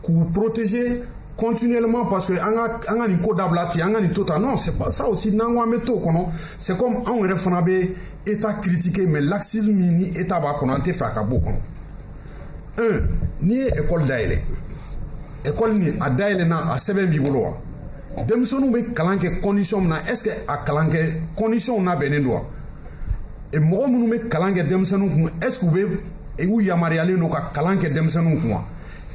k'u protéger continuellement parce que an ka nin ko dabila ten an ka nin to tan non c'est pas ça aussi n'an ko an bɛ to kɔnɔ c'est comme anw yɛrɛ fana bɛ état critiquer mais laxisme min ni état b'a kɔnɔ an tɛ fɛ a ka bɔ o kɔnɔ un n'i ye école dayɛlɛ école nin a dayɛlɛnna a sɛbɛn b'i bolo wa denmisɛnninw bɛ kalan kɛ condition min na est ce que a kalan kɛ condition labɛnnen don wa mɔgɔ minnu bɛ kalan kɛ denmisɛnninw kun est ce que u yamaruyalen don ka kalan kɛ denmisɛnninw kun wa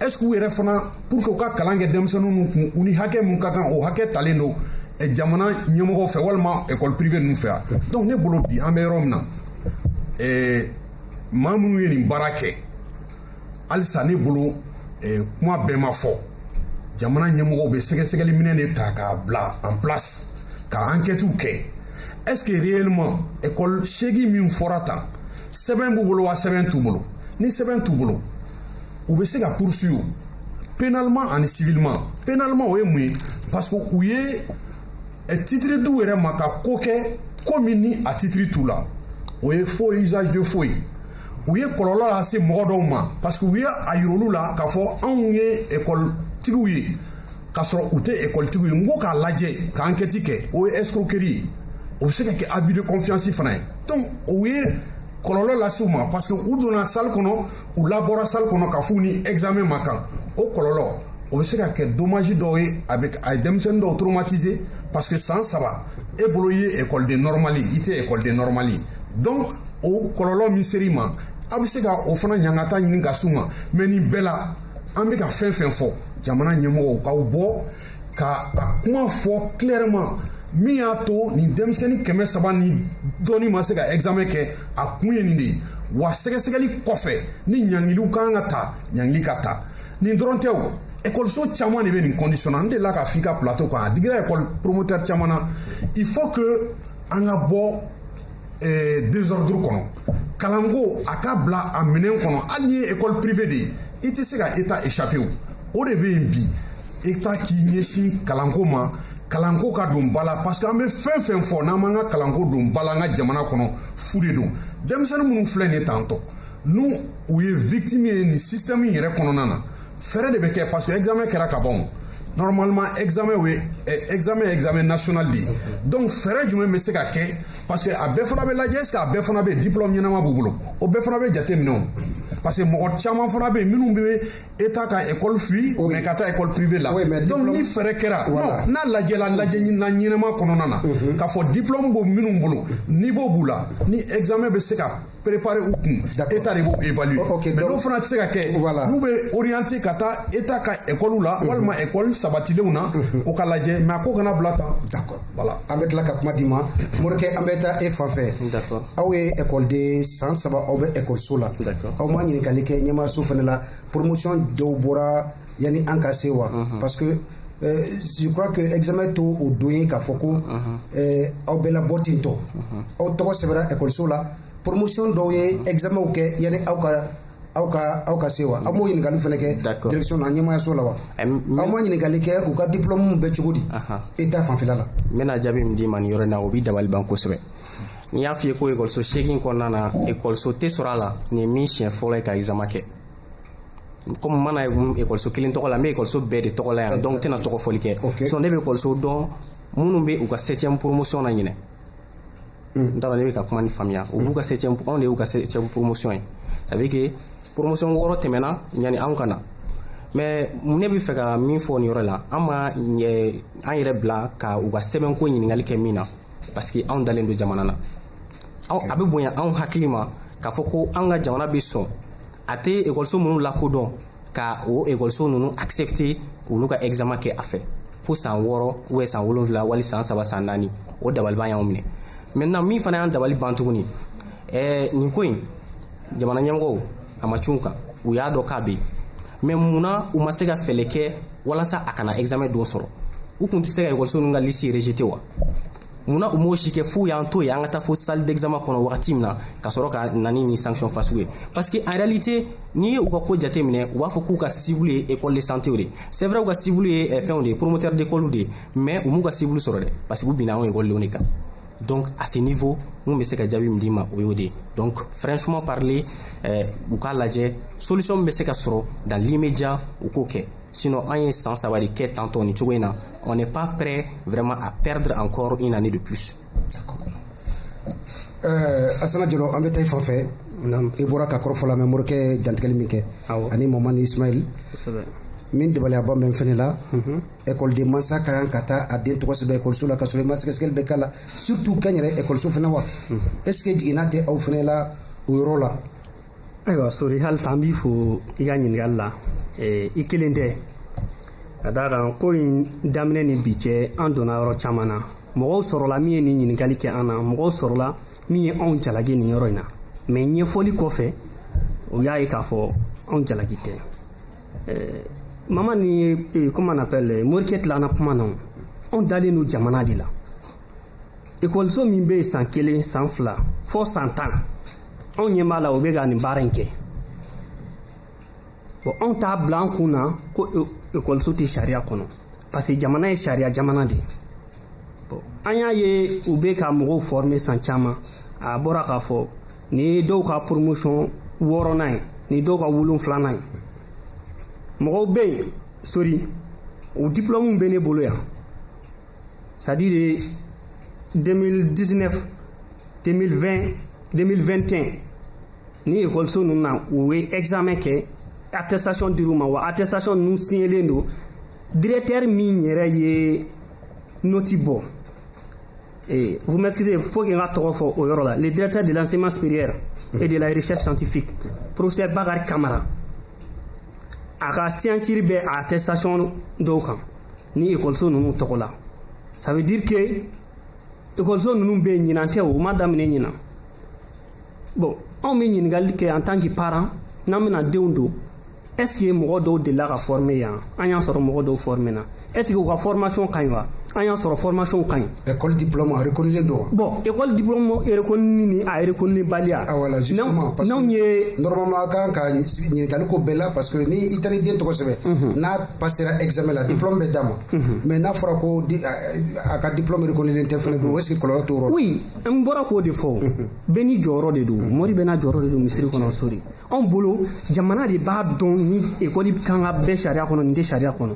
est ce que u yɛrɛ fana pour que u ka kalan kɛ denmisɛnninw kun u ni hakɛ mun ka kan o hakɛ talen don jamana ɲɛmɔgɔw fɛ walima école privée ninnu fɛ yan donc ne bolo bi an bɛ yɔrɔ min na maa minnu ye nin baara kɛ halisa ne bolo kuma bɛɛ ma fɔ jamana ɲɛmɔgɔw bɛ sɛgɛsɛgɛli minɛn de ta k'a bila en place ka enquêtew kɛ est ce que réellement école 8 min fɔra tan sɛbɛn b'u bolo wa sɛbɛn t'u bolo ni sɛbɛn t'u bolo u bɛ se ka poursuivre pénalement ani civilement pénalement o ye mun ye parce que u ye titre d'u yɛrɛ ma ka ko kɛ ko min ni a titre t'u la o ye faux usage de faux ye u ye kɔlɔlɔ lase mɔgɔ dɔw ma parce que u ye a yira olu la k'a fɔ anw ye école tigiw ye k'a sɔrɔ u tɛ école tigiw ye n ko k'a lajɛ ka enquête kɛ o ye escroquerie ye o bɛ se ka kɛ abus de confiance fana ye donc o ye kɔlɔlɔ lase u ma parce que u donna salle kɔnɔ u labɔra salle kɔnɔ ka f'u ni examen ma kan o kɔlɔlɔ o bɛ se ka kɛ dommage dɔw ye a ye denmisɛnnin dɔw traumatiser parce que san 3 e bolo ye école de normale i tɛ école de normale donc o kɔlɔlɔ min ser'i ma a bɛ se ka o fana ɲangata ɲini ka s'u ma mais nin bɛɛ la an bɛ ka fɛn fɛn fɔ jamana ɲɛmɔgɔw k'aw bɔ ka a kuma fɔ clairement min y'a to nin denmisɛnnin 300 ni dɔɔni ma se ka examen kɛ a kun ye nin de ye wa sɛgɛsɛgɛli kɔfɛ ni ɲangiliw kan ka ta ɲangili ka ta nin dɔrɔn tɛ o école caman de bɛ nin condition na n delila ka f'i ka plateau kan a digira école promoteur caman na il faut que an ka bɔ désordre kɔnɔ kalanko a ka bila a minɛn kɔnɔ hali ni ye école privée de ye i tɛ se ka état échappé o de bɛ yen bi état k'i ɲɛsin kalanko ma kalanko ka don ba la parce que an bɛ fɛn fɛn fɔ n'an m'an ka kalanko don ba la an ka jamana kɔnɔ fu de don denmisɛnnin minnu filɛ nin ye tantɔ n'u u ye victime ye nin système in yɛrɛ kɔnɔna na fɛɛrɛ de bɛ kɛ parce que examen kɛra ka ban normalement examen o ye examen national de ye donc fɛɛrɛ jumɛn bɛ se ka kɛ parce que a bɛɛ fana bɛ lajɛ est ce que a bɛɛ fana bɛ diplôme ɲɛnama b'u bolo o bɛɛ fana bɛ jate minɛ o parce que mɔgɔ caman fana bɛ yen minnu bɛ état ka école fui mais ka taa école privée la donc ni fɛɛrɛ kɛra non n'a lajɛla lajɛla ɲɛnama kɔnɔna na k'a fɔ diplôme b'o minnu bolo niveau b'u la ni examen bɛ se ka préparer u kun état de b'o évaluer mais n'o fana tɛ se ka kɛ n'u bɛ orienter ka taa état ka école la walima école sabatilenw na o ka lajɛ mais a ko kana bila tan. d'accord voilà an bɛ tila ka kuma di ma morikɛ an bɛ taa e fan fɛ aw ye écoleden san 3 aw bɛ école so la aw ma ɲininkali kɛ ɲɛmaaso fana la promotion dɔw bɔra yanni an ka se wa parce que je crois que examen to o don ye k'a fɔ ko aw bɛɛ labɔ ten tɔ aw tɔgɔ sɛbɛnna école so la promotion dɔw ye examenw kɛ yanni aw ka se wa aw m'o ɲininkali fana kɛ direction na ɲɛmaayaso la wa aw ma ɲininkali kɛ u ka diplôme bɛ cogo di état fanfɛla la. n bɛna jaabi min di ma nin yɔrɔ in na o b'i dabali ban kosɛbɛ n'i y'a f'i ye ko ekɔliso 8 kɔnɔna na ekɔliso tɛ sɔrɔ a la nin ye min siɲɛ fɔlɔ ye ka examen kɛ comme n mana ekɔliso kelen tɔgɔ la n bɛ ekɔliso bɛɛ de tɔgɔ la yan donc n tɛna tɔgɔ fɔli kɛ sinon ne bɛ ekɔliso dɔn minnu bɛ u ka 7e promotion na ɲinɛ n t'a dɔn ne bɛ ka kuma ni faamuya u b'u ka 7e anw de y'u ka 7e promotion ye ça veut dire que promotion 6 tɛmɛna yanni anw ka na mais ne bɛ fɛ ka min fɔ nin yɔrɔ la an ma an yɛrɛ bila ka u ka sɛbɛnko ɲininkali kɛ min na parce que anw dalen don jamana na a bɛ bonya anw hakili ma k'a fɔ ko an ka jamana bɛ sɔn a tɛ ekɔliso minnu lakodɔn ka o ekɔliso ninnu accepter olu ka examen kɛ a fɛ fo san 6 ou san 7 wali san 3 san 4 o dabaliban y'anw minɛ maintenant min fana y'an dabali ban tuguni nin ko in jamana ɲɛmɔgɔw a ma cun kan u y'a dɔn k'a bɛ yen mais munna u ma se ka fɛlɛ kɛ walasa a kana examen dɔ sɔrɔ u kun tɛ se ka ekɔliso ninnu ka liste rejeté wa munna u m'o si kɛ f'u y'an to yen an ka taa fo salle d'examen kɔnɔ wagati min na ka sɔrɔ ka na ni sanction fasugu ye parce que en réalité n'i ye u ka ko jate minɛ u b'a fɔ k'u ka cible ye école de santé de c'est vrai u ka cible ye fɛnw de promoteur d'école de mais u m'u ka cible sɔrɔ dɛ parce que u binna anw école de kan donc à ce niveau mun bɛ se ka jaabi min d'i ma o y'o de ye donc franchement parler u k'a lajɛ solution min bɛ se ka sɔrɔ dans l'immédiat u k'o kɛ sinon an ye san 3 de kɛ tantôt ni cogo in na on n'est pas prêt vraiment à perdre encore une année de plus. Asana Jalo an bɛ taa i fan fɛ i bɔra ka kɔrɔfɔ la mais morikɛ jantigɛli min kɛ ani Mamani Ismail min dabaliyaba bɛ fɛnɛ la école mansa ka kan ka taa a den tɔgɔ sɛbɛn école la ka sɔrɔ i ma sɛgɛsɛgɛli bɛ k'a la surtout kan yɛrɛ école fɛnɛ wa est-ce que jiginna tɛ aw fɛnɛ la o yɔrɔ la. Ayiwa sori halisa an b'i fo i ka ɲininkali la i kelen tɛ ka d'a kan ko in daminɛ ni bi cɛ an donna yɔrɔ caman na mɔgɔw sɔrɔla min ye nin ɲininkali kɛ an na mɔgɔw sɔrɔla min ye anw jalaki nin yɔrɔ in na mais ɲɛfɔli kɔfɛ o y'a ye k'a fɔ anw jalaki tɛ mama ni comment on appelle morikɛ tilana kuma na anw dalen don jamana de la ekɔliso min bɛ yen san 1 san 2 fo san 10 anw ɲɛ b'a la o bɛ ka nin baara in kɛ bon anw t'a bila an kun na ko ekɔliso tɛ sariya kɔnɔ parce que jamana ye sariya jamana de bon an y'a ye u bɛ ka mɔgɔw former san caman a bɔra k'a fɔ nin ye dɔw ka promotion 6nan ye nin dɔw ka 7nan ye mɔgɔw bɛ yen sori o diplôme bɛ ne bolo yan c'est à dire 2019 2020 2021 ni ekɔliso ninnu na u ye examen kɛ attestation dir'u ma wa attestation ninnu signelen don directeur min yɛrɛ ye noti bɔ vous m'excusez faut que n ka tɔgɔ fɔ o yɔrɔ la le directeur de l'enseignement supérieur et de la recherche scientifique professeur Bakari Kamara a ka signature bɛ a attestation dɔw kan ni ekɔliso ninnu tɔgɔ la ça veut dire que ekɔliso ninnu bɛ yen ɲinan tɛ o ma daminɛ ɲinan bon anw bɛ ɲininkali kɛ en tant que parent n'an bɛna denw don est-ce que mɔgɔ dɔw delila ka former yan an y'a sɔrɔ mɔgɔ dɔw former na est-ce que u ka formation ka ɲi wa an y'a sɔrɔ formation ka ɲi école diplôme a reconnu don bon école diplôme reconnu ni a reconnu baliya ah voilà justement parce que normalement kan ka ɲininkali ko bɛɛ la parce que ni i taara i den tɔgɔ sɛbɛn n'a passera examen la diplôme bɛ d'a ma mais n'a fɔra ko a ka diplôme reconnu tɛ fɛnɛ don est-ce que kɔlɔlɔ t'o yɔrɔ oui n bɔra k'o de fɔ bɛɛ ni jɔyɔrɔ de don mori bɛɛ n'a jɔyɔrɔ de don misiri kɔnɔ sori anw bolo jamana de b'a dɔn ni école kan ka bɛɛ sariya kɔnɔ nin tɛ sariya kɔnɔ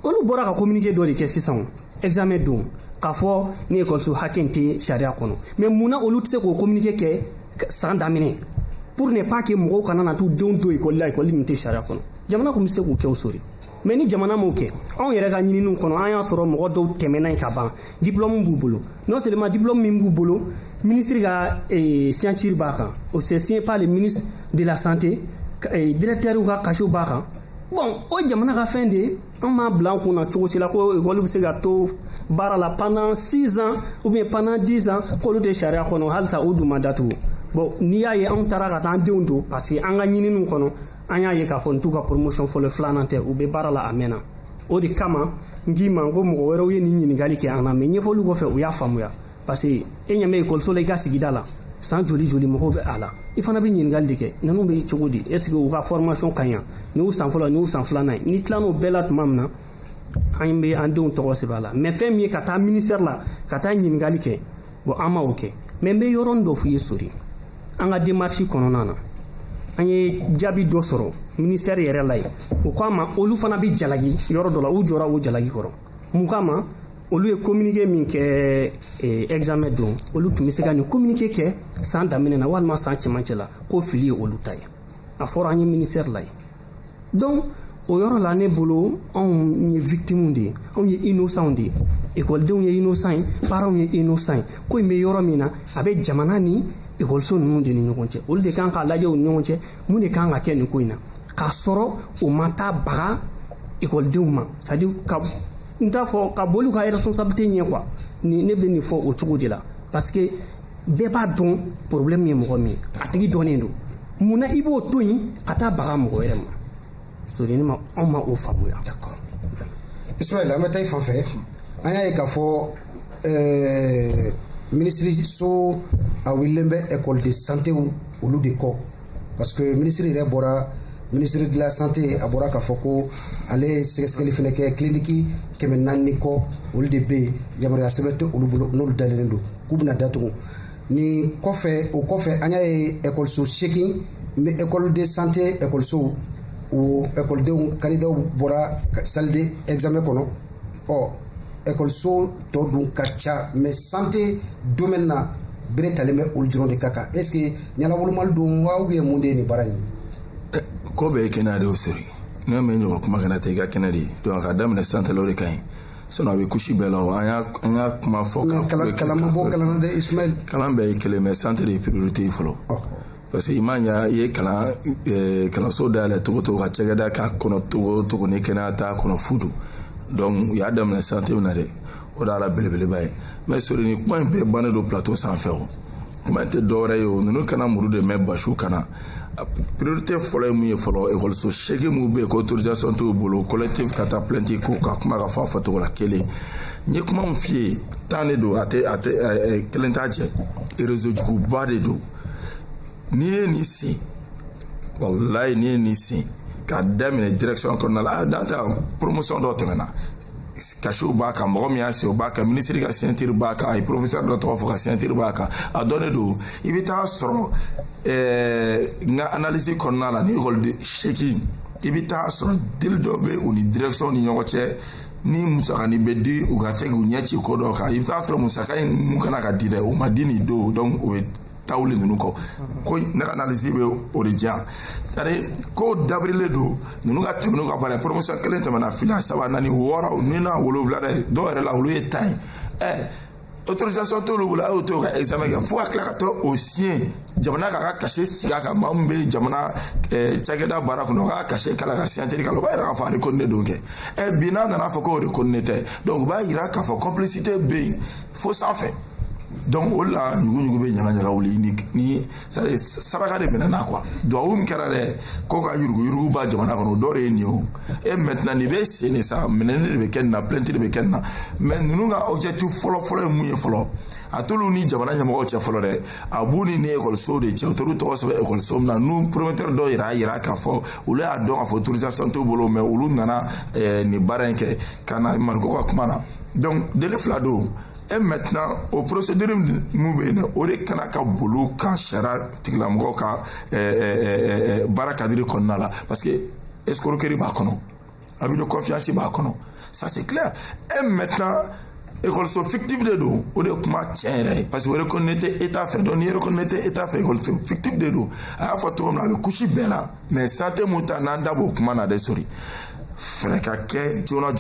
olu bɔra ka communiqué dɔ de kɛ sisan examen don k'a fɔ ni ekɔliso hakɛ in tɛ sariya kɔnɔ mais munna olu tɛ se k'o communiqué kɛ san daminɛ pour ne pas que mɔgɔw kana na t'u denw to ekɔli la ekɔli min tɛ sariya kɔnɔ jamana tun bɛ se k'o kɛ o sori mais ni jamana m'o kɛ anw yɛrɛ ka ɲininiw kɔnɔ an y'a sɔrɔ mɔgɔ dɔw tɛmɛna yen ka ban diplôme b'u bolo non seulement diplôme min b'u bolo ministre ka signature b'a kan o c'est signé par le ministre de la santé directeur ka casier b'a kan bon o jamana ka fɛn de an m'a bila an kunna cogo si la ko ekɔli bɛ se ka to baara la pendant 6 ans ou bien pendant 10 ans k'olu tɛ sariya kɔnɔ halisa o dun ma datugu bon n'i y'a ye anw taara ka taa an denw don parce que an ka ɲininiw kɔnɔ an y'a ye k'a fɔ n t'u ka promotion fɔlɔ filanan tɛ u bɛ baara la a mɛnna o de kama n k'i ma ko mɔgɔ wɛrɛw ye nin ɲininkali kɛ an na mais ɲɛfɔli kɔfɛ u y'a faamuya parce que e ɲɛ bɛ ekɔliso la i ka sigida la san joli joli mɔgɔw bɛ a la i fana bɛ ɲininkali de kɛ ninnu bɛ cogo di est ce que u ka formation ka ɲi nin y'u san fɔlɔ nin y'u san filanan ye ni tilal'o bɛɛ la tuma min na an bɛ an denw tɔgɔ sɛbɛn a la mais fɛn min ye ka taa ministère la ka taa ɲininkali kɛ bon an ma o kɛ mais n bɛ yɔrɔnin dɔ f'i ye sori an ka démarche kɔnɔna na an ye jaabi dɔ sɔrɔ ministère yɛrɛ la yen o k'a ma olu fana bɛ jalaki yɔrɔ dɔ la u jɔra o jalaki kɔrɔ mun kama olu ye communiqué min kɛ examen don olu tun bɛ se ka nin communiqué kɛ san daminɛ na walima san cɛmancɛ la ko fili ye olu ta ye a fɔra an ye ministère la yen donc o yɔrɔ la ne bolo anw ye victime de ye anw ye innocent de ye ekɔlidenw ye innocent ye parents ye innocent ye ko in bɛ yɔrɔ min na a bɛ jamana ni ekɔliso ninnu de ni ɲɔgɔn cɛ olu de kan k'a lajɛ u ni ɲɔgɔn cɛ mun de kan ka kɛ nin ko in na k'a sɔrɔ o ma taa baga ekɔlidenw ma c'est-à-dire ka n t'a fɔ ka boli ka responsabilité ɲɛ quoi ni ne bɛ nin fɔ o cogo de la parce que bɛɛ b'a dɔn problème ye mɔgɔ min a tigi dɔnnen don munna i b'o to yen ka taa baga mɔgɔ wɛrɛ ma sori ne ma anw ma o faamuya. d'accord Ismaël an bɛ taa i fan fɛ an y'a ye k'a fɔ ministre a wililen bɛ école de santé olu de kɔ parce que ministre yɛrɛ bɔra ministre de la santé a bɔra k'a fɔ ko ale sɛgɛsɛgɛli fɛnɛ kɛ clinique 400 kɔ olu de bɛ yen yamaruya sɛbɛn tɛ olu bolo n'olu dalen don k'u bɛna datugu ni kɔfɛ o kɔfɛ an y'a ye écoleso 8 mais école de santé écoleso o écoledenw candidatw bɔra salle de examen kɔnɔ ɔ écoleso tɔ dun ka ca mais santé domaine na bere talen bɛ olu dɔrɔn de ka kan est ce que ɲanawolomali don wa ou bien mun de ye nin baara in ye. ko bɛɛ ye kɛnɛya de ye o sori ne mɛ ɲɔgɔn kuma kana ta i ka kɛnɛ de ye donc a ka daminɛ santé la o de ka ɲi sinon a bɛ kusi bɛɛ la an y'a kuma fɔ kalan ma bɔ kalan na dɛ Ismaël kalan bɛɛ ye kelen mais santé de ye priorité ye fɔlɔ parce que i m'a ɲa i ye kalanso dayɛlɛ togo togo ka cɛkɛda k'a kɔnɔ togo togo ni kɛnɛya t'a kɔnɔ fu don donc u y'a daminɛ santé min na dɛ o de y'a la belebeleba ye mais sori ni kuma in bɛɛ bannen don plateau sanfɛ o kuma in tɛ dɔwɛrɛ ye o ninnu kana muru de mɛn basiw kana priorité fɔlɔ ye mun ye fɔlɔ écoleso 8 mun bɛ yen ko autorisation t'u bolo collectif ka taa plainte ko ka kuma ka fɔ a fɔcogo la kelen n ye kuma min f'i ye temps de don a tɛ kelen t'a cɛ réseau juguba de don n'i ye nin sen walayi n'i ye nin sen k'a daminɛ direction kɔnɔna la a dan ta promotion dɔw tɛmɛna kasiw b'a kan mɔgɔ min y'a sen o b'a kan ministre ka signature b'a kan a ye professeur dɔ tɔgɔ fɔ ka signature b'a kan a dɔnnen don i bɛ taa sɔrɔ n ka analyse kɔnɔna la ni école de 8 i bɛ taa sɔrɔ dili dɔ bɛ u ni direction ni ɲɔgɔn cɛ ni musakani bɛ di u ka se k'u ɲɛ ci ko dɔ kan i bɛ taa sɔrɔ musaka in mun kana ka di dɛ o ma di nin don donc o bɛ tawuli ninnu kɔ ko ne ka analyse bɛ o de diyan c'est à dire ko dabirilen don ninnu ka tɛmɛ n'u ka baara ye promotion kelen tɛmɛna fila saba naani wɔɔrɔ ni na wolonwula dɛ dɔw yɛrɛ la olu ye tan ye autorisation t'olu bolo a y'o to ka examen kɛ fo ka tila ka taa o siɲɛ jamana k'a ka cachet sigi a kan maa min bɛ jamana cakɛda baara kɔnɔ o k'a cachet kala ka signature kala o b'a yira k'a fɔ a reconnue don kɛ bi n'a nana fɔ k'o reconnue tɛ donc o b'a yira k'a fɔ complicité bɛ yen fo sanfɛ donc o la ɲugu bɛ ɲagaɲaga wuli ni saraka de minɛna quoi duwawu min kɛra dɛ ko ka yurugu b'a jamana kɔnɔ dɔ de ye nin ye o maintenant nin bɛ sen de sa minɛni de bɛ kɛ nin na plainte de bɛ kɛ nin na mais ninnu ka objectif fɔlɔ ye mun ye fɔlɔ a t'olu ni jamana ɲɛmɔgɔw cɛ fɔlɔ dɛ a b'u ni écoleso de cɛ u t'olu tɔgɔ sɛbɛn écoleso min na n'u promoteur dɔw yɛrɛ y'a yira k'a fɔ olu y'a dɔn k'a fɔ autorisation t'u bolo mais olu nana nin baara in kɛ ka na mariko ka kuma na donc délai fila don et maintenant au procédure mun bɛ yen o de kana ka bolo kan sariya tigilamɔgɔw ka baara kadiri kɔnɔna la parce que escroquerie b'a kɔnɔ abus de confiance b'a kɔnɔ ça c'est clair et maintenant écoleso fictif de don o de kuma tiɲɛ yɛrɛ ye parce que o reconnu tɛ état fɛ donc n'i reconnu tɛ état fɛ écoleso fictif de don a y'a fɔ cogo min na a bɛ kusi bɛɛ la mais santé mun ta n'an da b'o kuma na dɛ sori fɛrɛ ka kɛ joona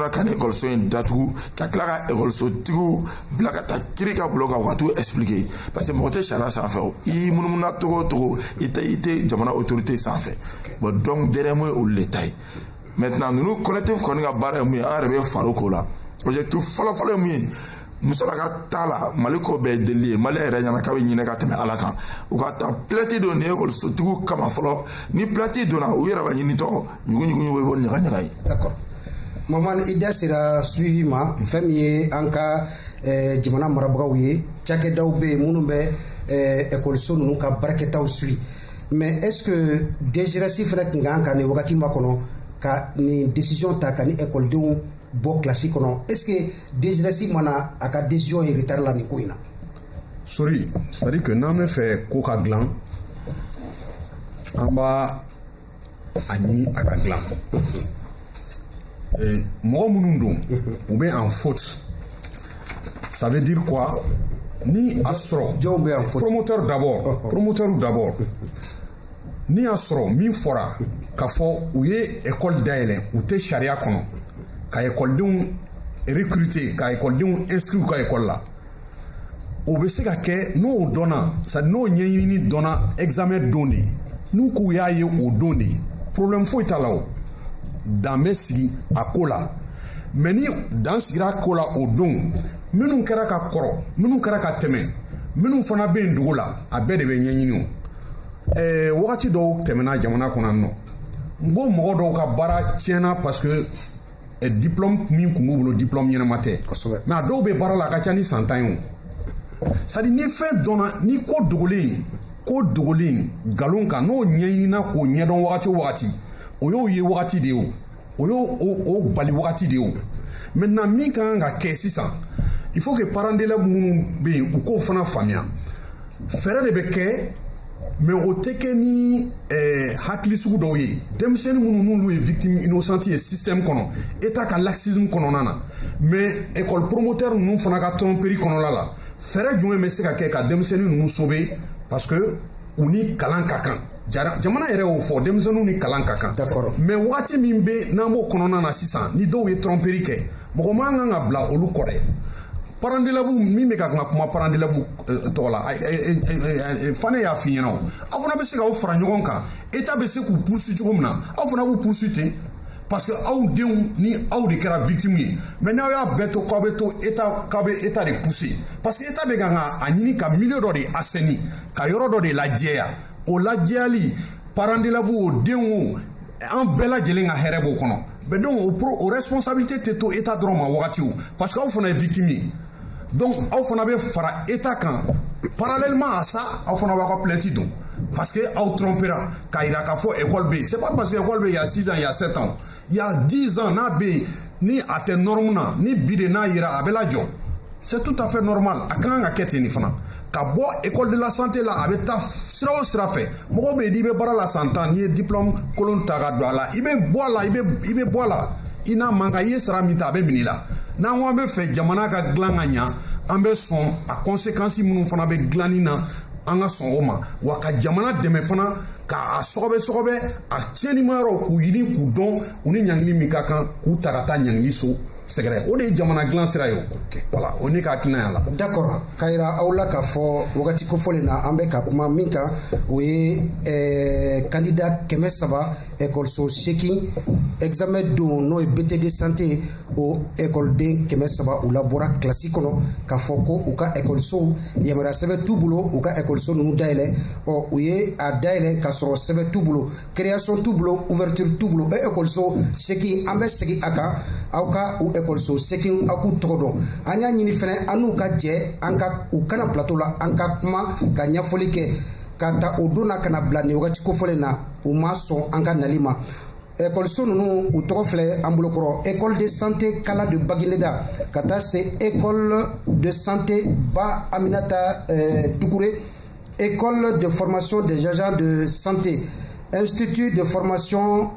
ka ni écoleso in datugu ka tila ka écolesotigiw bila ka taa kiri ka bolo kan u ka t'u expliquer parce que mɔgɔ tɛ sariya sanfɛ o i munumuna togo o togo i tɛ jamana autorité sanfɛ bon donc derrière moi olu de ta ye maintenant ninnu collectif kɔni ka baara ye mun ye an yɛrɛ bɛ far'o ko la objectif fɔlɔ ye mun ye musalaka t'a la mali ko bɛɛ ye deli ye mali yɛrɛ ɲɛna k'a bɛ ɲinɛ ka tɛmɛ ala kan u ka taa plainte don ni écolesotigiw kama fɔlɔ ni plainte donna u yɛrɛ b'a ɲinitɔ ɲugu bɛ bɔ ɲagaɲaga ye. d'accord maman i da sera suivi ma fɛn min ye an ka jamana marabagaw ye cakɛdaw bɛ yen minnu bɛ écoleso ninnu ka baarakɛtaw suivi mais est ce que DGRS fana tun kan ka nin wagati ma kɔnɔ ka nin décision ta ka ni écoledenw bɔ classe kɔnɔ est ce que DGRS mana a ka décision ye retard la nin ko in na. sori c'est à dire que n'an bɛ fɛ ko ka dilan an b'a a ɲini a ka dilan mɔgɔ minnu don u bɛ en faute ça veut dire quoi ni a sɔrɔ promoteur d'abord ni a sɔrɔ min fɔra k'a fɔ u ye école dayɛlɛ u tɛ sariya kɔnɔ ka écoledenw recruter ka écoledenw inscrire ka école la o bɛ se ka kɛ n'o dɔnna c'est à dire n'o ɲɛɲinini dɔnna examen don de n'u k'u y'a ye o don de problème foyi t'a la o dan bɛ sigi a ko la mɛ ni dan sigira ko la o don minnu kɛra ka kɔrɔ minnu kɛra ka tɛmɛ minnu fana bɛ yen dugu la a bɛɛ de bɛ ɲɛɲini o wagati dɔw tɛmɛna jamana kɔnɔ nɔ n ko mɔgɔ dɔw ka baara tiɲɛna parce que diplôme min kun b'u bolo diplôme ɲɛnama tɛ mɛ a dɔw bɛ baara la a ka ca ni san 10 ye o c'est à dire ni fɛn dɔnna ni ko dogolen nkalon kan n'o ɲɛɲinina k'o ɲɛdɔn wagati o wagati o y'o ye wagati de ye o y'o bali wagati de ye o maintenant min ka kan ka kɛ sisan il faut que parents d'élèves minnu bɛ yen u k'o fana faamuya fɛɛrɛ de bɛ kɛ mais o tɛ kɛ ni hakili sugu dɔw ye denmisɛnnin minnu n'olu ye victime innocente ye système kɔnɔ état ka laxisme kɔnɔna na mais école promoteur ninnu fana ka tromperie kɔnɔna la fɛɛrɛ jumɛn bɛ se ka kɛ ka denmisɛnnin ninnu sauver parce que u ni kalan ka kan jamana yɛrɛ y'o fɔ denmisɛnninw ni kalan ka kan mais wagati min bɛ n'an b'o kɔnɔna na sisan ni dɔw ye tromperie kɛ mɔgɔ man kan ka bila olu kɔ dɛ parents d'élèves min bɛ ka kuma parents d'élèves tɔgɔ la Fane y'a f'i ɲɛna o aw fana bɛ se k'aw fara ɲɔgɔn kan état bɛ se k'u poursuit cogo min na aw fana b'u poursuit ten parce que aw denw ni aw de kɛra victime ye mais n'aw y'a bɛɛ to k'aw bɛ to k'aw bɛ état de pousser parce que état bɛ kan a ɲini ka milieu dɔ de assainir ka yɔrɔ dɔ de lajɛya o lajɛyali parents d'élèves o denw o an bɛɛ lajɛlen ka hɛrɛ b'o kɔnɔ mais donc o responsabilité tɛ to état dɔrɔn ma wagati o parce que aw fana ye victime ye donc aw fana bɛ fara état kan parallèlement à ça aw fana b'aw ka plainte don parce que aw trompera k'a yira k'a fɔ école bɛ yen c'est pas parce que école bɛ yen il y a 6 ans il y a 7 ans il y a 10 ans n'a bɛ yen ni a tɛ norme na ni bi de n'a yira a bɛ lajɔ c'est tout à fait normal a ka kan ka kɛ ten nin fana ka bɔ école de la santé la a bɛ taa sira o sira fɛ mɔgɔ bɛ yen n'i bɛ baara la san 10 n'i ye diplôme kolon ta ka don a la i bɛ bɔ a la i bɛ bɔ a la i n'a man kan i ye sara min ta a bɛ minɛ i la n'an ko an bɛ fɛ jamana ka dilan ka ɲa an bɛ sɔn a conséquences minnu fana bɛ dilanni na an ka sɔn o ma wa ka jamana dɛmɛ fana k'a sɔgɔbɛ a tiɲɛnimayɔrɔ k'u ɲini k'u dɔn u ni ɲangili min ka kan k'u ta ka taa ɲangili so sɛgɛrɛ o de ye jamana dilan sira ye o voilà o ne ka hakilina y'a la d'accord k'a yira aw la k'a fɔ wagati kofɔlen na an bɛ ka kuma min kan o ye candidat 300 école seegin examen don n'o ye BTD santé o écoleden 300 u labɔra kilasi kɔnɔ k'a fɔ ko u ka école yamaruya sɛbɛn t'u bolo u ka école ninnu dayɛlɛ u ye a dayɛlɛ k'a sɔrɔ sɛbɛn t'u bolo création t'u bolo ouverture t'u bolo école seegin an bɛ segin a kan aw ka école seegin aw k'u tɔgɔ dɔn an y'a ɲini fɛnɛ an n'u ka jɛ u kana plateau la an ka kuma ka ɲɛfɔli kɛ ka ta o don na ka na bila nin wagati kofɔlen na u ma sɔn an ka nali ma école ninnu u tɔgɔ filɛ an bolokɔrɔ école de santé Kala de Bagineda ka taa se école de santé Ba Aminata Doucouré école de formation des agents de santé institut de formation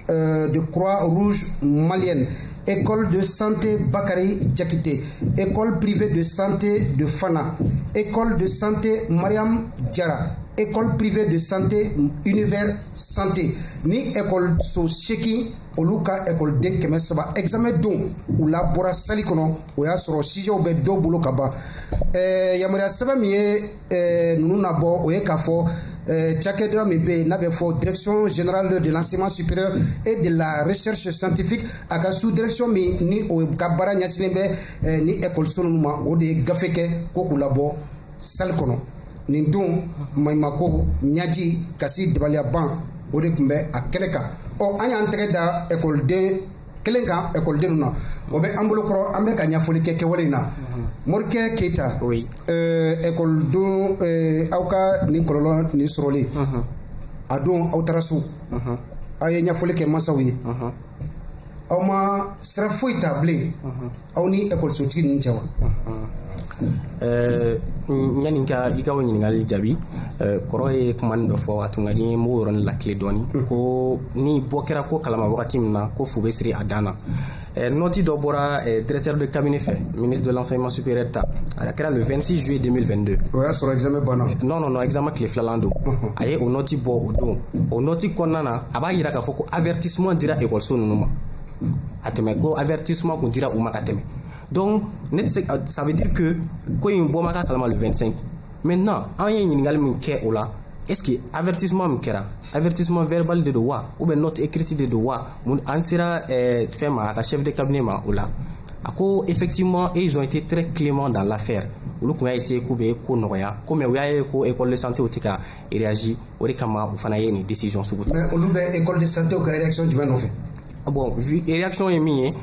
de Croix-Rouge malienne école de santé Bakary Diakité, école privée de santé de Fana, école de santé Mariam Diara, école privée de santé Univers Santé, ni école seegin olu ka école den 300 examen don u labɔra sali kɔnɔ o y'a sɔrɔ sujetw bɛ dɔw bolo ka ban yamaruya sɛbɛn min ye ninnu nabɔ o ye k'a fɔ cakɛda min bɛ yen n'a bɛ fɔ direction générale de l'enseignement supérieur et de la recherche scientifique a ka sous direction min ni o ka baara ɲɛsinnen bɛ ni école ninnu ma o de ye gafe kɛ ko k'u labɔ sali kɔnɔ nin don maɲumako ɲaji kasi dabaliyaban o de tun bɛ a kɛnɛ kan an y'an tɛgɛ da écoleden kelen kan écoleden na o bɛ an bolokɔrɔ an bɛ ka ɲɛfɔli kɛ kɛwale in na Morikɛ Keyita écoledon aw ka nin kɔlɔlɔ nin sɔrɔlen a don aw taara so aw ye ɲɛfɔli kɛ mansaw ye aw ma sira foyi ta bilen aw ni écolesotigi ninnu cɛ wa yani i ka o ɲininkali jaabi kɔrɔ ye kuma nin dɔ fɔ a tun ka di n b'o yɔrɔnin lakile dɔɔni ko ni bɔ kɛra ko kalama wagati min na ko fu bɛ siri a dan na noti dɔ bɔra directeur de cabinet fɛ ministre de l'enseignement supérieur ta a kɛra le 26 juillet 2022 o y'a sɔrɔ examen banna non examen tile filanan don a ye o noti bɔ o don o noti kɔnɔna na a b'a yira k'a fɔ ko avertissement dira école ninnu ma a tɛmɛ ko avertissement kun dira u ma ka tɛmɛ donc ça veut dire que ko in bɔ ma ka kalama le 25 maintenant an ye ɲininkali min kɛ o la est-ce que avertissement min kɛra avertissement verbal de don wa ou bien note écrite de don wa an sera fɛn ma a ka chef de cabinet ma o la a ko effectivement ils ont été très cléments dans l'affaire olu kun y'a essayé k'u bɛ ko nɔgɔya komi u y'a ye ko école de santé o tɛ ka réagir o de kama u fana ye nin décision sugu ta. mais olu bɛ école de santé ka réaction jumɛn nɔfɛ. Bon, réaction est mise,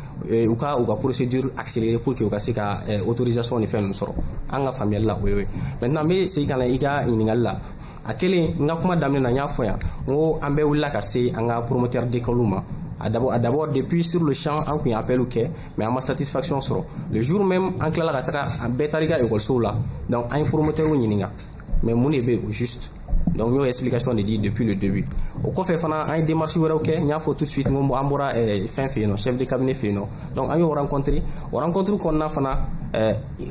ou ka procédure accélérée pour que u ka se ka autorisation ni fɛn ninnu sɔrɔ an ka faamuyali la o ye maintenant n bɛ segin ka na i ka ɲininkali la a kelen n ka kuma daminɛ na n y'a fɔ yan n ko an bɛɛ wulila ka se an ka promoteur d'école ma d'abord depuis sur le champ an kun ye appel kɛ mais an ma satisfaction sɔrɔ le jour même an tilala ka taga an bɛɛ taara i ka école la donc an ye promoteur ɲininka mais mun de bɛ o juste donc y'o explication de dit depuis le début o kɔfɛ fana an ye démarche wɛrɛw kɛ n y'a fɔ tout de suite n ko an bɔra fɛn fɛ yen nɔ chef de cabinet fɛ yen nɔ donc an y'o rencontré o rencontre kɔnɔna fana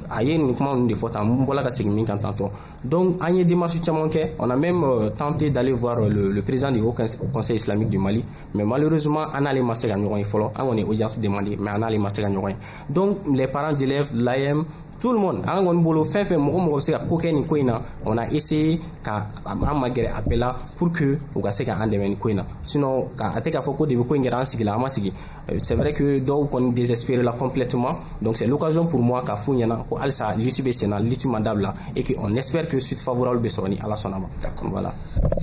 a ye nin kuma ninnu de fɔ tan n bɔra ka segin min kan tantôt donc an ye démarche caman kɛ on a même tenté d'aller voir le président du haut conseil islamique du Mali mais malheureusement an n'ale ma se ka ɲɔgɔn ye fɔlɔ an kɔni ye audience demandé mais an n'ale ma se ka ɲɔgɔn ye donc les parents d'élèves l'AM tout le monde an kɔni bolo fɛn fɛn mɔgɔ mɔgɔ bɛ se ka ko kɛ nin ko in na on a essayé ka an magɛrɛ a bɛɛ la pour que u ka se ka an dɛmɛ nin ko in na sinon a tɛ k'a fɔ ko depuis ko in kɛra an sigila an ma sigi c'est vrai que dɔw kɔni désespéré la complètement donc c'est l'occasion pour moi ka f'u ɲɛna ko halisa lutte bɛ sen na lutte ma dabila et que on espère que suite favorable bɛ sɔrɔ ni ala sɔnna ma voilà.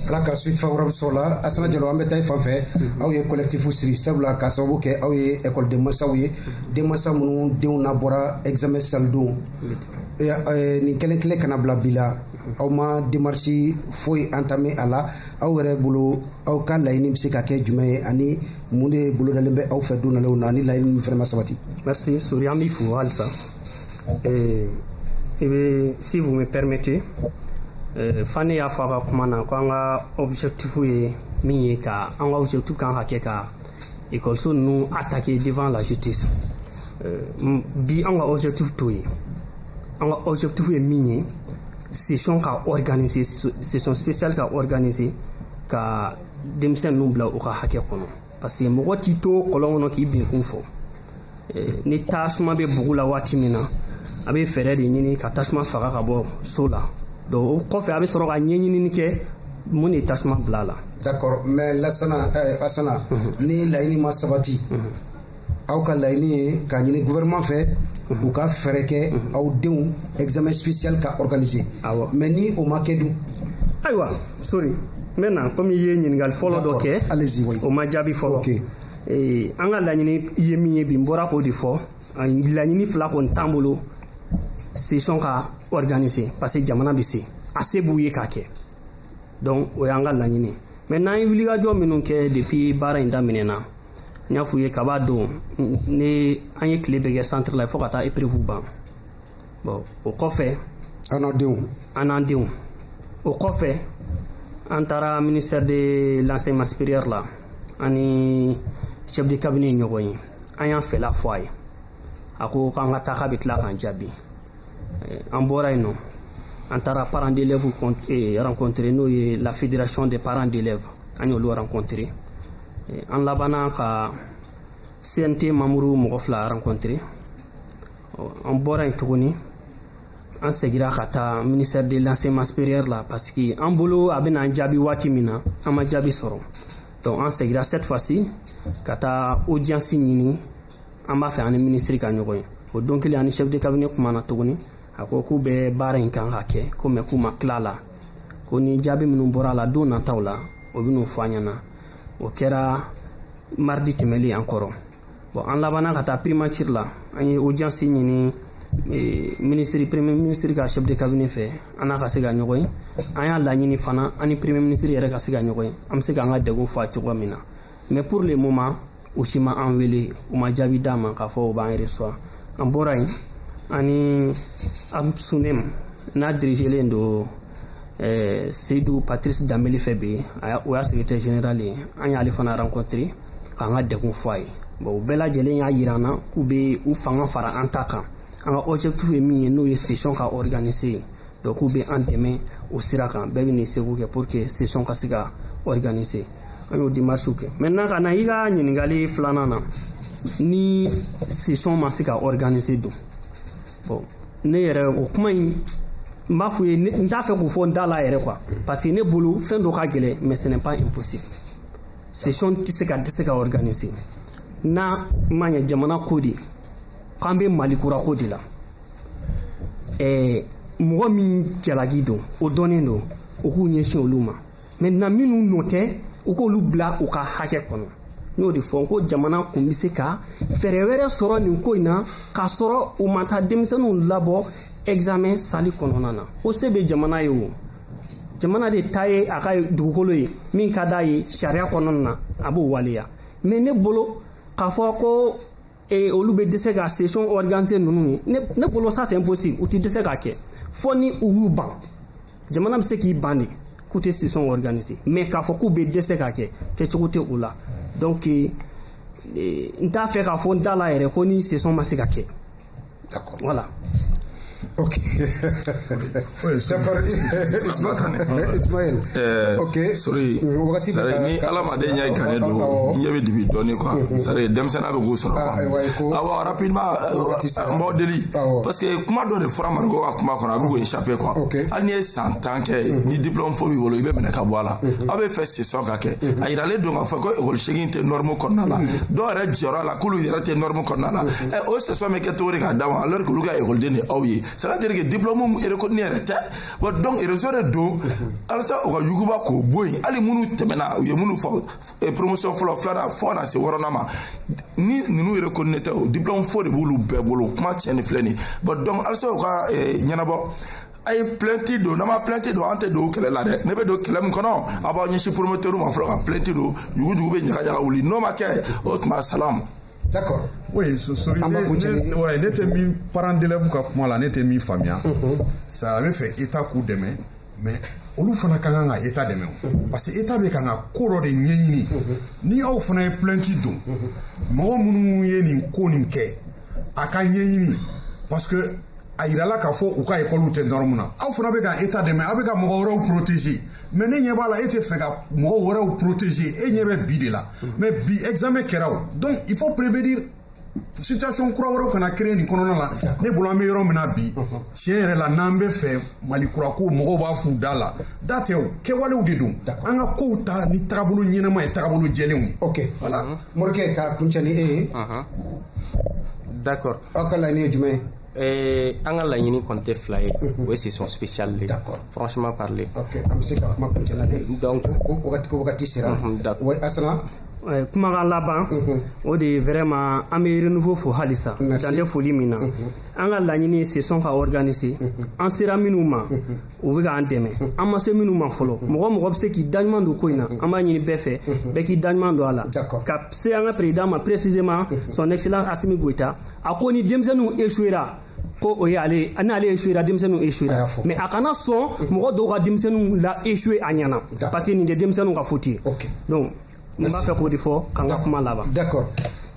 ala ka suite favorable sɔrɔ la Asana Jalo an bɛ taa i fan fɛ aw ye collectif siri sabula ka sababu kɛ aw ye école de mansaw ye denmansa minnu denw na bɔra examen salidon nin kelen kelen kana bila bi la aw ma démarche foyi entamé a la aw yɛrɛ bolo aw ka laɲini bɛ se ka kɛ jumɛn ye ani mun de bolodalen bɛ aw fɛ don nalew na ni laɲini min fɛnɛ ma sabati. Merci Sori an b'i fo halisa si vous me permettez Fane y'a fɔ a ka kuma na ko an ka objectif ye min ye ka an ka objectif kan ka kɛ ka école ninnu attaquer devant la justice bi an ka objectif t'o ye an ka objectif ye min ye session ka organiser session spéciale ka organiser ka denmisɛn ninnu bila u ka hakɛ kɔnɔ parce que mɔgɔ t'i to kɔlɔn kɔnɔ k'i bin kun fɔ ni tasuma bɛ bugu la waati min na a bɛ fɛɛrɛ de ɲini ka tasuma faga ka bɔ so la donc o kɔfɛ a bɛ sɔrɔ ka ɲɛɲinini kɛ mun de tasuma bila a la. d'accord mais Lassana Asana ni laɲini ma sabati aw ka laɲini ye ka ɲini gouvernement fɛ u ka fɛɛrɛ kɛ aw denw examen spécial ka organiser mais ni o ma kɛ dun. ayiwa Sori n bɛ na comme i ye ɲininkali fɔlɔ dɔ kɛ o ma jaabi fɔlɔ an ka laɲini ye min ye bi n bɔra k'o de fɔ laɲini fila kɔni t'an bolo session ka organiser parce que jamana bɛ se a se b'u ye k'a kɛ donc o y'an ka laɲini mais n'an ye wulikajɔ minnu kɛ depuis baara in daminɛna n y'a f'u ye kaba don ne an ye tile bɛɛ kɛ centre la fo ka taa épreuve ban bon o kɔfɛ an n'an denw o kɔfɛ an taara ministère de l'enseignement supérieur la ani chef de cabinet ɲɔgɔn ye an y'an fɛla fɔ a ye a ko k'an ka taa k'a bɛ tila k'an jaabi an bɔra yen nɔ an taara parents d'élèves rencontrer n'o ye la fédération des parents d'élèves an y'olu rencontrer an labanna ka CNT membre mɔgɔ fila rencontrer an bɔra yen tuguni an segira ka taa ministère de l'enseignement supérieur la parce que an bolo a bɛna an jaabi waati min na an ma jaabi sɔrɔ donc an segira cette fois-ci ka taa audience ɲini an b'a fɛ ani ministre ka ɲɔgɔn ye o don kelen ani chef de cabinet kumana tuguni a ko k'u bɛ baara in kan ka kɛ ko mais k'u ma tila la ko ni jaabi minnu bɔra la don nataw la o bɛn'o fɔ an ɲɛna o kɛra mardi tɛmɛlen an kɔrɔ bon an labanna ka taa primature la an ye audience ɲini premier ministre ka chef de cabinet fɛ an n'a ka se ka ɲɔgɔn ye an y'a laɲini fana an ni premier ministre yɛrɛ ka se ka ɲɔgɔn ye an bɛ se k'an ka degun fɔ a cogoya min na mais pour le moment u si ma an wele u ma jaabi d'a ma k'a fɔ u b'an reçoit an bɔra yen ani Amsunem n'a dirigelen don Seydou Patrice Dambeli fɛ bi o y'a secrétaire général ye an y'ale fana rencontrer k'an ka degun fɔ a ye bon u bɛɛ lajɛlen y'a yira an na k'u bɛ u fanga fara an ta kan an ka objectif ye min ye n'o ye session ka organiser donc k'u bɛ an dɛmɛ o sira kan bɛɛ bɛ n'i seko kɛ pour que session ka se ka organiser an y'o démarche kɛ maintenant ka na i ka ɲininkali filanan na ni session ma se ka organiser don bon ne yɛrɛ o kuma in n b'a fɔ ye n t'a fɛ k'o fɔ n da la yɛrɛ quoi parce que ne bolo fɛn dɔ ka gɛlɛn mais ce n'est pas impossible session tɛ se ka organiser n'a ma ɲɛ jamana ko de k'an bɛ mali kura ko de la mɔgɔ min jalaki don o dɔnnen don u k'u ɲɛsin olu ma maintenant minnu nɔ tɛ u k'olu bila u ka hakɛ kɔnɔ n y'o de fɔ ko jamana kun bɛ se ka fɛɛrɛ wɛrɛ sɔrɔ nin ko in na k'a sɔrɔ u ma taa denmisɛnninw labɔ examen sali kɔnɔna na o se bɛ jamana ye o jamana de ta ye a ka dugukolo ye min ka d'a ye sariya kɔnɔna na a b'o waleya mais ne bolo k'a fɔ ko olu bɛ dɛsɛ ka session organiser ninnu ye ne bolo ça c'est impossible u tɛ dɛsɛ k'a kɛ fo ni u y'u ban jamana bɛ se k'i ban de k'u tɛ session organiser mais k'a fɔ k'u bɛ dɛsɛ k'a kɛ kɛcogo tɛ u la donc n t'a fɛ k'a fɔ n da la yɛrɛ ko ni session ma se ka kɛ d'accord voilà. Ok. Ismaël. Ok. Sorry. Ni Alamadé ɲɛ gannen don, ɲɛ bɛ dibi dɔɔni quoi. C'est-à-dire denmisɛnninya bɛ k'u sɔrɔ quoi. Awɔ rapidement modèle parce que kuma dɔ de fɔra Mariko ka kuma kɔnɔ a bɛ k'o échapper quoi. Hali n'i ye san 10 kɛ ni diplôme fo b'i bolo i bɛ minɛ ka bɔ a la. Aw bɛ fɛ session ka kɛ. A yiralen don k'a fɔ ko école seegin tɛ norme kɔnɔna la. Dɔw yɛrɛ jɔra la k'olu yɛrɛ tɛ norme kɔnɔna la. O session bɛ kɛ cogo di k'a d'a ma alors que olu ka écoleden de aw ye. C'est-à-dire que diplôme reconnu yɛrɛ tɛ bon donc réseau de don alisa o ka yuguba k'o bɔ yen hali minnu tɛmɛna u ye minnu fɔ promotion fɔlɔ filanan fo ka na se wɔɔrɔnan ma ni ninnu reconnu tɛ o diplôme fo de b'olu bɛɛ bolo kuma tiɲɛ ni filɛ nin bon donc alisa o ka ɲɛnabɔ a ye plainte don n'an ma plainte don an tɛ don kɛlɛ la dɛ ne bɛ don kɛlɛ min kɔnɔ a b'aw ɲɛsin promoteur ma fɔlɔ ka plainte don jugujugu bɛ ɲagaɲaga wuli n'o ma kɛ o tuma salam. D'accord. Oui, ne tɛ min parent d'élève ka kuma la ne tɛ min faamuya ça bɛ fɛ état k'u dɛmɛ mais olu fana ka kan ka état dɛmɛ parce que état bɛ kan ka ko dɔ de ɲɛɲini ni aw fana ye plainte don mɔgɔ minnu ye nin ko nin kɛ a ka ɲɛɲini parce que a yirala k'a fɔ u ka école tɛ norme na aw fana bɛ ka état dɛmɛ aw bɛ ka mɔgɔ wɛrɛw protéger mais ne ɲɛ b'a la e tɛ fɛ ka mɔgɔ wɛrɛw protéger e ɲɛ bɛ bi de la mais bi examen kɛra o donc il faut prévenir situation kura wɛrɛw kana créer nin kɔnɔna la ne bolo an bɛ yɔrɔ min na bi tiɲɛ yɛrɛ la n'an bɛ fɛ mali kurako mɔgɔw b'a f'u da la da tɛ o kɛwalew de don an ka kow ta ni tagabolo ɲɛnama ye tagabolo jɛlenw ye. ok voilà morikɛ ka kuncɛ ni e ye. d'accord aw ka laɲini ye jumɛn ye. an ka laɲini kɔni tɛ fila ye o ye session spéciale de franchement parler. ok an bɛ se ka kuma kuncɛ la de donc wagati sera wa asana. kumakan laban o de ye vraiment an bɛ renouveau fo halisa dan tɛ foli min na an ka laɲini ye session ka organiser an sera minnu ma u bɛ k'an dɛmɛ an ma se minnu ma fɔlɔ mɔgɔ bɛ se k'i daɲuman don ko in na an b'a ɲini bɛɛ fɛ bɛɛ k'i daɲuman don a la ka se an ka président ma précisément son excellence Assimi Goïta a ko ni denmisɛnninw échouera ko o ye ale n'ale échouera denmisɛnninw échouera mais a kana sɔn mɔgɔ dɔw ka denmisɛnninw la échouer a ɲɛna parce que nin tɛ denmisɛnninw ka faute ye donc n b'a fɛ k'o de fɔ k'an ka kuma laban. d'accord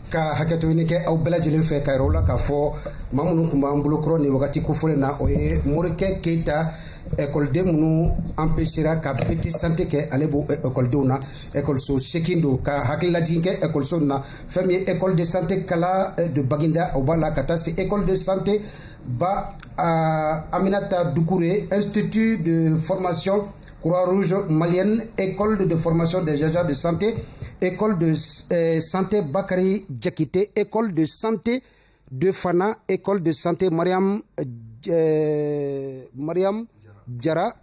ka hakɛto ɲini kɛ aw bɛɛ lajɛlen fɛ ka yɛrɛ la k'a fɔ maa minnu tun b'an bolokɔrɔ nin wagati kofɔlen na o ye morikɛ keyita ekɔliden minnu empêchera ka petit santé kɛ ale b'o ekɔlidenw na ekɔliso seegin don ka hakililajigin kɛ ekɔliso nin na fɛn min ye école de santé kala de Baginda o b'a la ka taa se école de santé ba Aminata Doucouré institut de formation Croix-Rouge malienne, école de formation des agents de santé, école de santé Bakary Diakité, école de santé de Fana, école de santé Mariam Diara,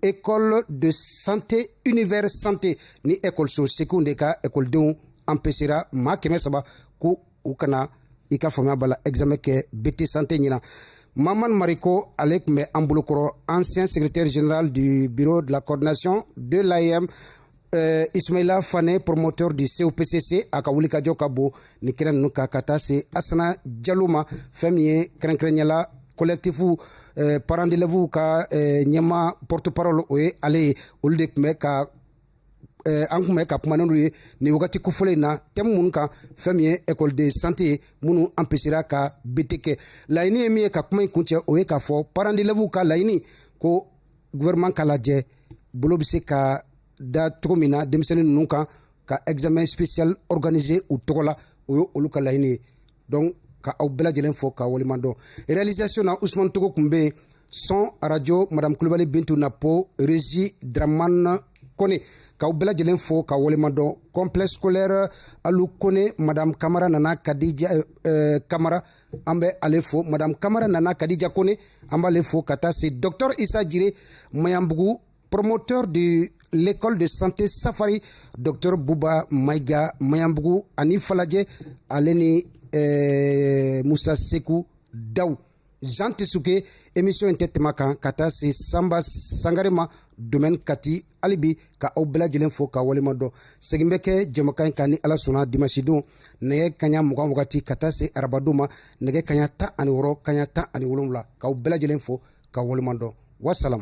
école de santé univers santé ni école so sekunde ka école denw empêchera maa 300 ko u kana i ka faamuya bala examen kɛ BT santé ɲina. Maman Mariko Alek me Amboulokoro, ancien secrétaire général du bureau de la coordination de l'AIM, Ismaïla Fane, promoteur du COPCC, Akawulika Djokabo, Nikren Nuka Katase, Asana Djalouma, Femie, Krenkrenyala, collectif parents d'élèves ka Nyama porte-parole oye, allez, Uldek Meka. An kun bɛ ka kuma n'olu ye nin wagati kofɔlen na thème minnu kan fɛn min ye école de santé minnu empêchera ka BT kɛ laɲini ye min ye ka kuma in kuncɛ o ye k'a fɔ parents d'élèves ka laɲini ko gouvernement k'a lajɛ bolo bɛ se ka da cogo min na denmisɛnnin ninnu kan ka examen spécial organiser u tɔgɔ la o ye olu ka laɲini ye donc ka aw bɛɛ lajɛlen fɔ ka waleɲuman dɔn réalisation na Ousmane Togo kun bɛ yen son radio madame Kulibali Bintou Napo, régie Draman Kone, k'aw bɛɛ lajɛlen fo ka walemadɔn complexe scolaire Alu Kone, madame Kamara Nana Kadija Kamara, an bɛ ale fo, madame Kamara Nana Kadija Kone, an b'ale fo ka taa se docteur Issa Jire Mayambugu, promoteur de l'école de santé Safari, docteur Bouba Maïga Mayambugu, ani Falajɛ ale ni Musa Seku Daw. Jean Tessuke, émission tɛtɛma kan ka taa se Samba Sangarema domaine Kati alibi ka aw bɛɛ lajɛlen fo ka walima dɔn. Segin bɛ kɛ jɛmukan kan ni Ala sɔnna dimanche don nɛgɛ kaɲa 20 wagati ka taa se arabadon ma nɛgɛ kaɲa 16 kaɲa 17 k'aw bɛɛ lajɛlen fo ka walima dɔn. Wasalam.